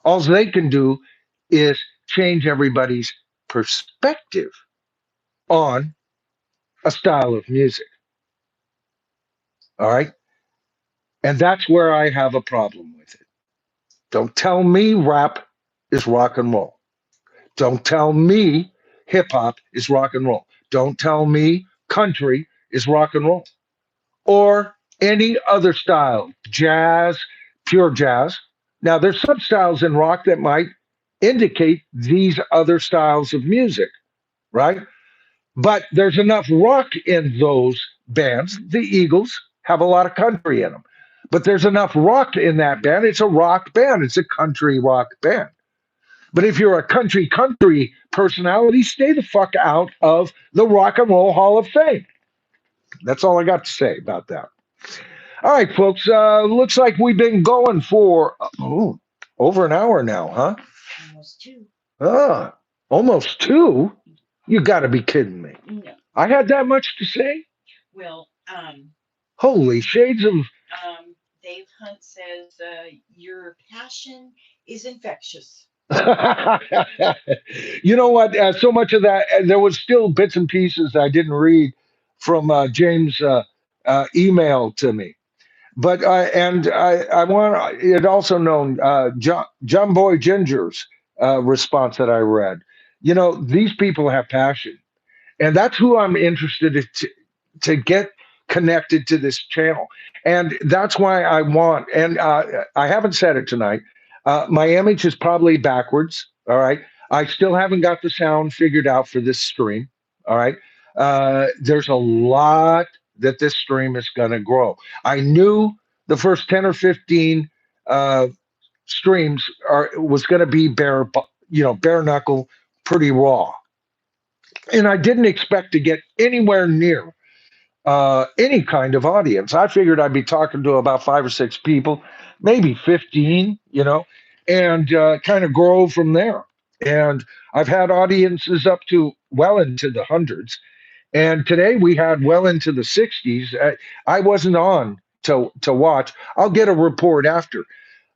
All they can do is change everybody's perspective on a style of music. All right. And that's where I have a problem with it. Don't tell me rap is rock and roll. Don't tell me hip hop is rock and roll. Don't tell me country is rock and roll or any other style, jazz, pure jazz. Now, there's some styles in rock that might indicate these other styles of music, right? But there's enough rock in those bands. The Eagles have a lot of country in them, but there's enough rock in that band. It's a rock band, it's a country rock band. But if you're a country personality, stay the fuck out of the Rock and Roll Hall of Fame. That's all I got to say about that. All right, folks. Looks like we've been going for over an hour now, huh? Almost two. Ah, almost two. You got to be kidding me. No. I had that much to say. Well, Holy shades of. Dave Hunt says your passion is infectious. You know what? So much of that, there was still bits and pieces I didn't read from James' email to me. But and I want it also known John Boy Ginger's response that I read. These people have passion, and that's who I'm interested to get connected to this channel, and that's why I want. And I haven't said it tonight. My image is probably backwards. All right, I still haven't got the sound figured out for this stream. All right, there's a lot that this stream is going to grow. I knew the first 10 or 15 uh, streams was going to be bare knuckle, pretty raw, and I didn't expect to get anywhere near any kind of audience. I figured I'd be talking to about 5 or 6 people, maybe 15, and kind of grow from there. And I've had audiences up to well into the hundreds. And today we had well into the 60s. I wasn't on to watch. I'll get a report after,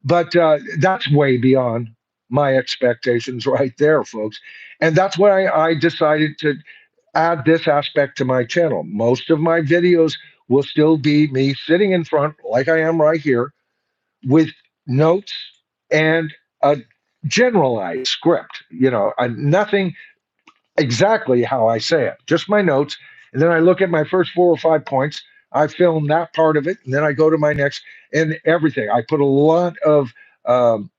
but that's way beyond my expectations right there, folks. And that's why I decided to add this aspect to my channel. Most of my videos will still be me sitting in front, like I am right here, with notes and a generalized script. Nothing exactly how I say it, just my notes. And then I look at my first 4 or 5 points. I film that part of it, and then I go to my next and everything. I put a lot of um,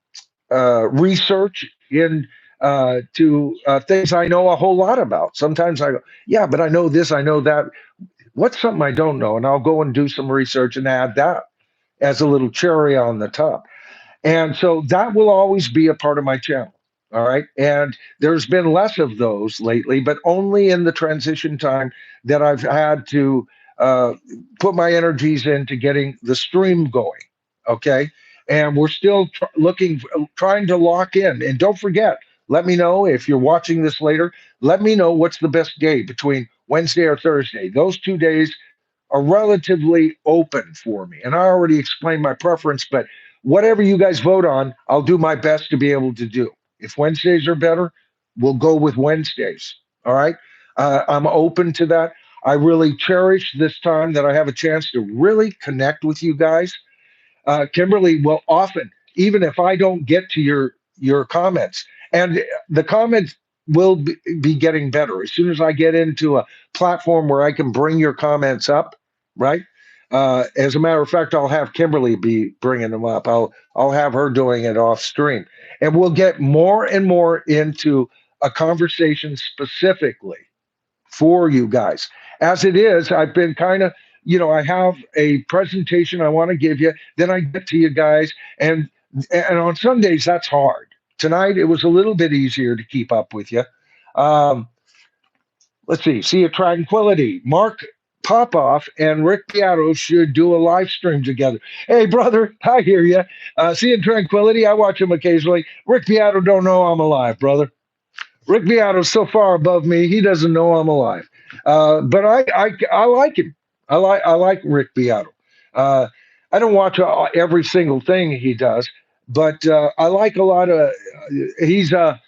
research in to things I know a whole lot about. Sometimes I go, yeah, but I know this, I know that. What's something I don't know? And I'll go and do some research and add that as a little cherry on the top. And so that will always be a part of my channel. All right. And there's been less of those lately, but only in the transition time that I've had to uh, put my energies into getting the stream going. Okay. And we're still trying to lock in. And don't forget, let me know if you're watching this later. Let me know what's the best day between Wednesday or Thursday. Those 2 days are relatively open for me. And I already explained my preference, but whatever you guys vote on, I'll do my best to be able to do. If Wednesdays are better, we'll go with Wednesdays. All right. I'm open to that. I really cherish this time that I have a chance to really connect with you guys. Kimberly will often, even if I don't get to your comments, and the comments will be getting better as soon as I get into a platform where I can bring your comments up, right? As a matter of fact, I'll have Kimberly be bringing them up. I'll have her doing it off stream, and we'll get more and more into a conversation specifically for you guys. As it is, I've been kind of, I have a presentation I want to give you, then I get to you guys, and on Sundays that's hard. Tonight it was a little bit easier to keep up with you. Um, let's see, Sea of Tranquility. Mark Popoff and Rick Beato should do a live stream together. Hey, brother, I hear you. Sea of Tranquility, I watch him occasionally. Rick Beato don't know I'm alive, brother. Rick Beato's so far above me, he doesn't know I'm alive. But I like him. I like Rick Beato. Uh, I don't watch every single thing he does, but I like a lot of. He's a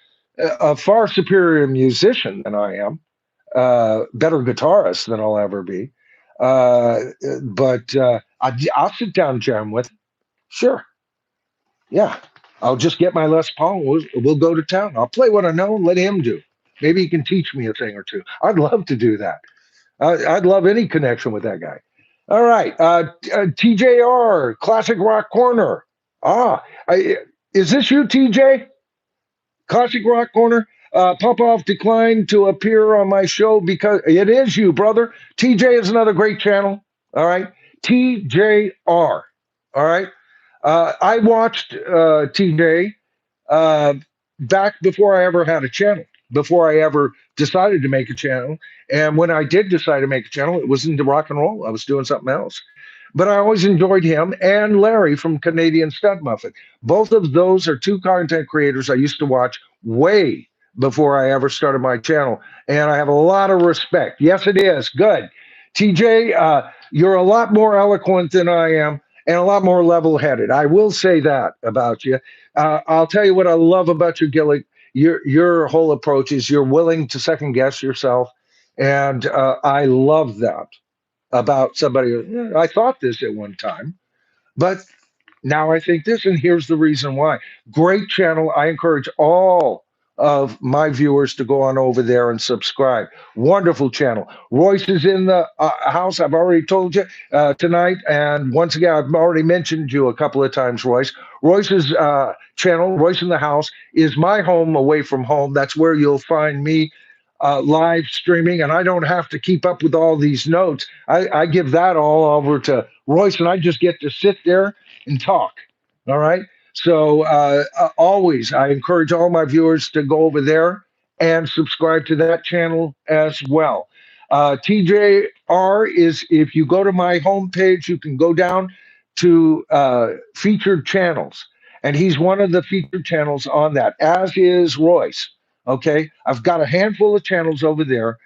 far superior musician than I am. Better guitarist than I'll ever be. Uh, but I'll sit down and jam with him. Sure. Yeah, I'll just get my Les Paul. We'll go to town. I'll play what I know and let him do. Maybe he can teach me a thing or two. I'd love to do that. I'd love any connection with that guy. All right, TJR, Classic Rock Corner. I, is this you, TJ? Classic Rock Corner. Popoff declined to appear on my show because it is you, brother. TJ is another great channel. All right, TJR. All right. I watched TJ uh, back before I ever had a channel, before I ever decided to make a channel. And when I did decide to make a channel, it was into rock and roll. I was doing something else. But I always enjoyed him and Larry from Canadian Stud Muffin. Both of those are two content creators I used to watch way before I ever started my channel. And I have a lot of respect. Yes, it is. Good. TJ, you're a lot more eloquent than I am and a lot more level headed. I will say that about you. I'll tell you what I love about you, Gilly. Your whole approach is you're willing to second guess yourself. And I love that about somebody. "Yeah, I thought this at one time, but now I think this, and here's the reason why." Great channel. I encourage all of my viewers to go on over there and subscribe. Wonderful channel. Royce is in the house. I've already told you tonight. And once again, I've already mentioned you a couple of times, Royce. Royce's channel, Royce in the House, is my home away from home. That's where you'll find me live streaming, and I don't have to keep up with all these notes. I give that all over to Royce, and I just get to sit there and talk. All right. So always, I encourage all my viewers to go over there and subscribe to that channel as well. TJR is, if you go to my homepage, you can go down to featured channels, and he's one of the featured channels on that, as is Royce. Okay, I've got a handful of channels over there.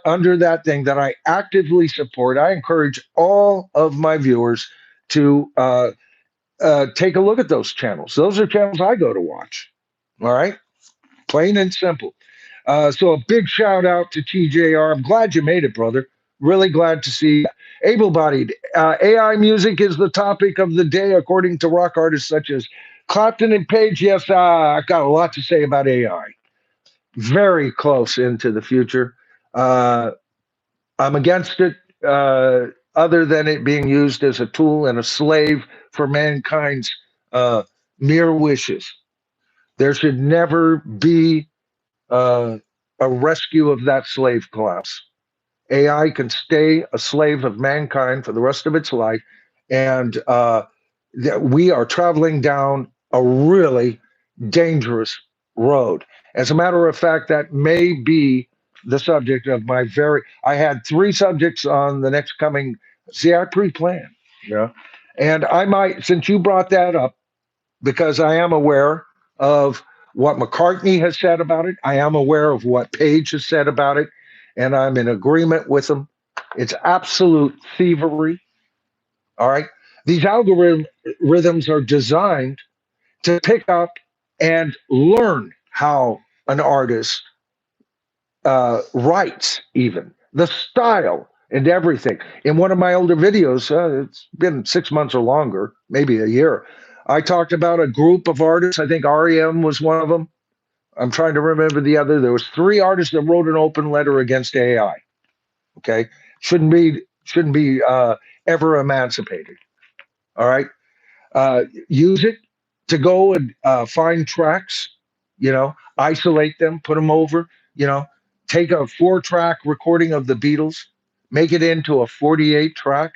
under that thing that I actively support. I encourage all of my viewers to take a look at those channels. Those are channels I go to watch. All right, plain and simple. So a big shout out to TJR. I'm glad you made it, brother. Really glad to see you. Able-bodied. AI music is the topic of the day, according to rock artists such as Clapton and Page. Yes, I've got a lot to say about AI. Very close into the future. Uh, I'm against it, other than it being used as a tool and a slave for mankind's uh, mere wishes. There should never be uh, a rescue of that slave class. AI can stay a slave of mankind for the rest of its life, and that we are traveling down a really dangerous road. As a matter of fact, that may be the subject of my very. I had three subjects on the next coming. See, I pre-plan, yeah, and I might, since you brought that up, because I am aware of what McCartney has said about it. I am aware of what Page has said about it, and I'm in agreement with them. It's absolute thievery. All right. These algorithms are designed to pick up and learn how an artist writes, even the style and everything. In one of my older videos, it's been 6 months or longer, maybe a year, I talked about a group of artists. I think REM was one of them. I'm trying to remember the other. There was three artists that wrote an open letter against AI. Okay, shouldn't be ever emancipated. All right, use it to go and find tracks, isolate them, put them over, you know, take a 4 track recording of the Beatles, make it into a 48 track,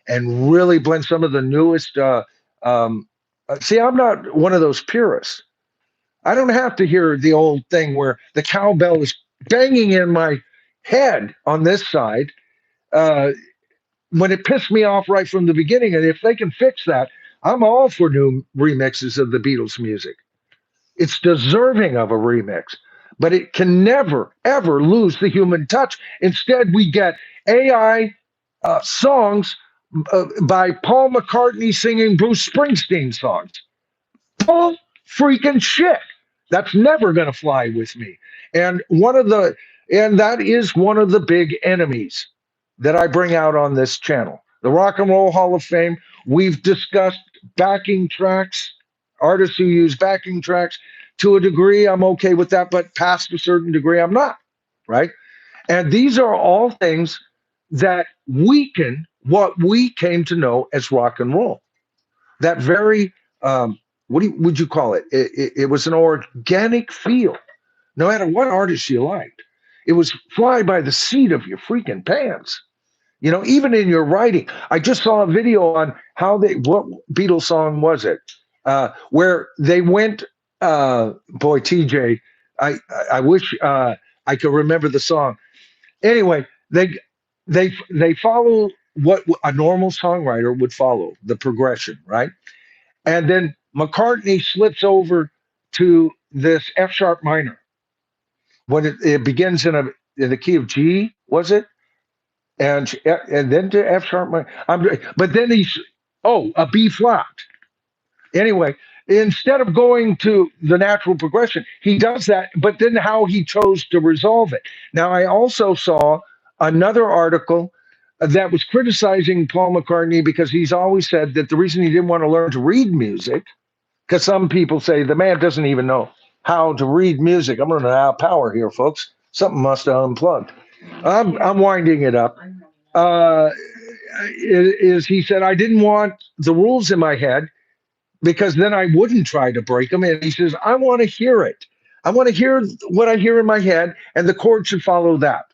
and really blend some of the newest. See, I'm not one of those purists. I don't have to hear the old thing where the cowbell is banging in my head on this side. Uh, when it pissed me off right from the beginning. And if they can fix that, I'm all for new remixes of the Beatles music. It's deserving of a remix, but it can never, ever lose the human touch. Instead, we get AI songs by Paul McCartney singing Bruce Springsteen songs. Bull freaking shit. That's never going to fly with me. And that is one of the big enemies that I bring out on this channel. The Rock and Roll Hall of Fame, we've discussed backing tracks, artists who use backing tracks. To a degree, I'm okay with that, but past a certain degree, I'm not, right? And these are all things that weaken what we came to know as rock and roll. That very, would you call it? It was an organic feel, no matter what artist you liked. It was fly by the seat of your freaking pants. Even in your writing. I just saw a video on what Beatles song was it? Where they went, boy, TJ, I wish I could remember the song. Anyway, they follow what a normal songwriter would follow, the progression, right? And then McCartney slips over to this F sharp minor when it begins in the key of G, was it? And then to F sharp minor. But then a B flat. Anyway, instead of going to the natural progression, he does that. But then how he chose to resolve it. Now, I also saw another article that was criticizing Paul McCartney because he's always said that the reason he didn't want to learn to read music, because some people say the man doesn't even know how to read music. I'm running out of power here, folks. Something must have unplugged. I'm winding it up. Uh, is he said I didn't want the rules in my head because then I wouldn't try to break them. And he says I want to hear it. I want to hear what I hear in my head, and the chord should follow that.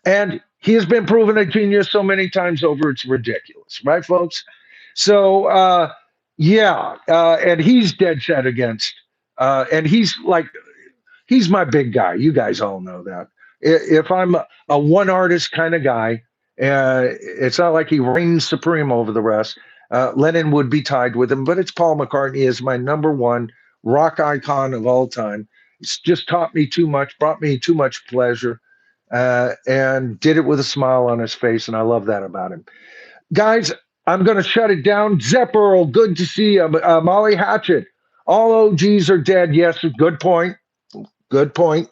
And he has been proven a genius so many times over, it's ridiculous, right, folks? So, yeah, and he's dead set against, and he's my big guy. You guys all know that. If I'm a one artist kind of guy, it's not like he reigns supreme over the rest. Lennon would be tied with him, but it's Paul McCartney is my number one rock icon of all time. It's just taught me too much, brought me too much pleasure. and did it with a smile on his face, and I love that about him. Guys, I'm going to shut it down. Zep Earl, good to see you. Molly Hatchet, all OGs are dead. Yes, good point. Good point.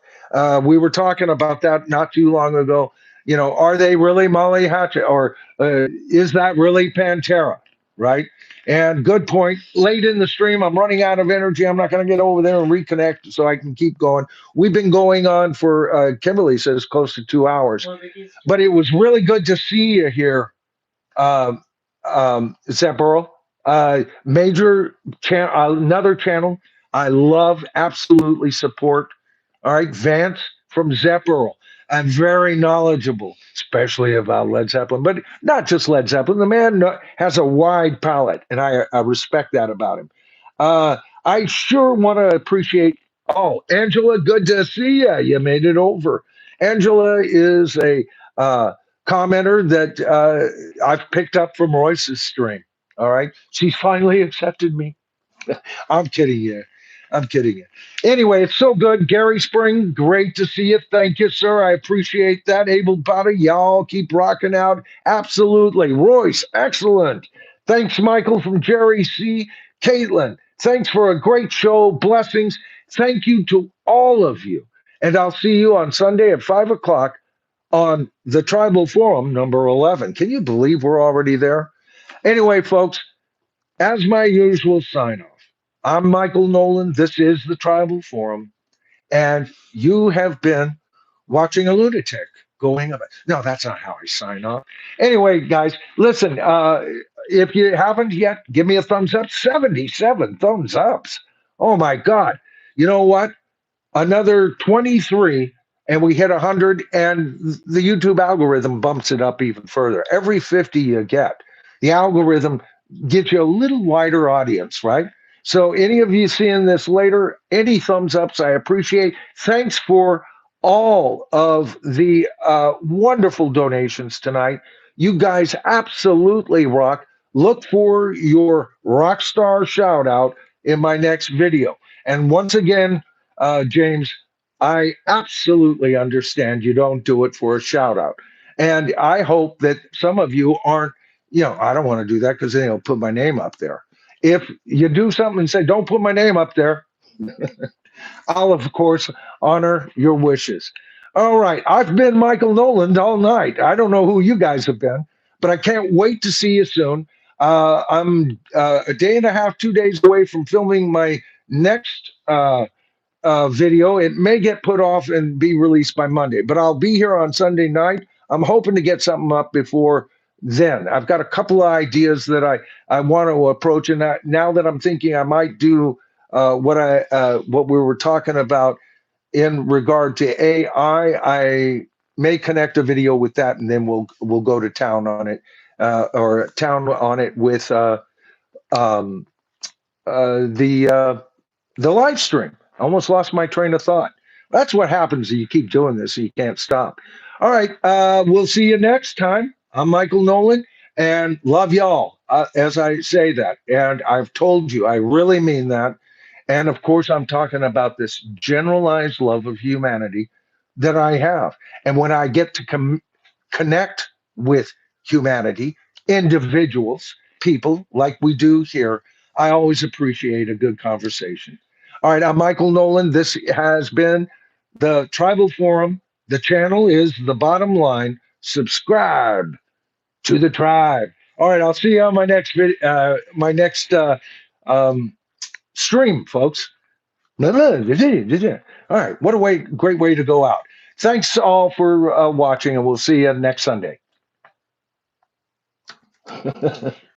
We were talking about that not too long ago. Are they really Molly Hatchet, or is that really Pantera? Right? And good point. Late in the stream, I'm running out of energy. I'm not going to get over there and reconnect so I can keep going. We've been going on for, Kimberly says, close to 2 hours. But it was really good to see you here, um, Zephyro. Major another channel I love, absolutely support. All right, Vance from Zephyro. I'm very knowledgeable, especially about Led Zeppelin, but not just Led Zeppelin. The man has a wide palette, and I respect that about him. I sure want to appreciate. Oh, Angela, good to see you. You made it over. Angela is a commenter that I've picked up from Royce's stream. All right. She's finally accepted me. I'm kidding you. I'm kidding you. Anyway, it's so good. Gary Spring, great to see you. Thank you, sir. I appreciate that. Able body, y'all keep rocking out. Absolutely. Royce, excellent. Thanks, Michael from Jerry C. Caitlin, thanks for a great show. Blessings. Thank you to all of you. And I'll see you on Sunday at 5 o'clock on the Tribal Forum, number 11. Can you believe we're already there? Anyway, folks, as my usual sign off, I'm Michael Noland. This is the Tribal Forum, and you have been watching a lunatic going about. No, that's not how I sign off. Anyway, guys, listen, if you haven't yet, give me a thumbs up. 77 thumbs ups. Oh my God. You know what? Another 23 and we hit 100, and the YouTube algorithm bumps it up even further. Every 50 you get, the algorithm gives you a little wider audience, right? So any of you seeing this later, any thumbs ups I appreciate. Thanks for all of the wonderful donations tonight. You guys absolutely rock. Look for your rock star shout out in my next video. And once again, James, I absolutely understand you don't do it for a shout out. And I hope that some of you aren't, I don't want to do that because then they'll put my name up there. If you do something and say, don't put my name up there, I'll, of course, honor your wishes. All right. I've been Michael Noland all night. I don't know who you guys have been, but I can't wait to see you soon. I'm a day and a half, 2 days away from filming my next video. It may get put off and be released by Monday, but I'll be here on Sunday night. I'm hoping to get something up before then. I've got a couple of ideas that I want to approach, and now that I'm thinking I might do what we were talking about in regard to AI, I may connect a video with that, and then we'll go to town on it, or town on it with um, the live stream. I almost lost my train of thought. That's what happens if you keep doing this and you can't stop. All right. We'll see you next time. I'm Michael Nolan, and love y'all as I say that. And I've told you, I really mean that. And of course, I'm talking about this generalized love of humanity that I have. And when I get to connect with humanity, individuals, people like we do here, I always appreciate a good conversation. All right, I'm Michael Nolan. This has been the Tribal Forum. The channel is The Bottom Line. Subscribe to the tribe. All right, I'll see you on my next um, stream, folks. All right, what a great way to go out. Thanks all for watching, and we'll see you next Sunday.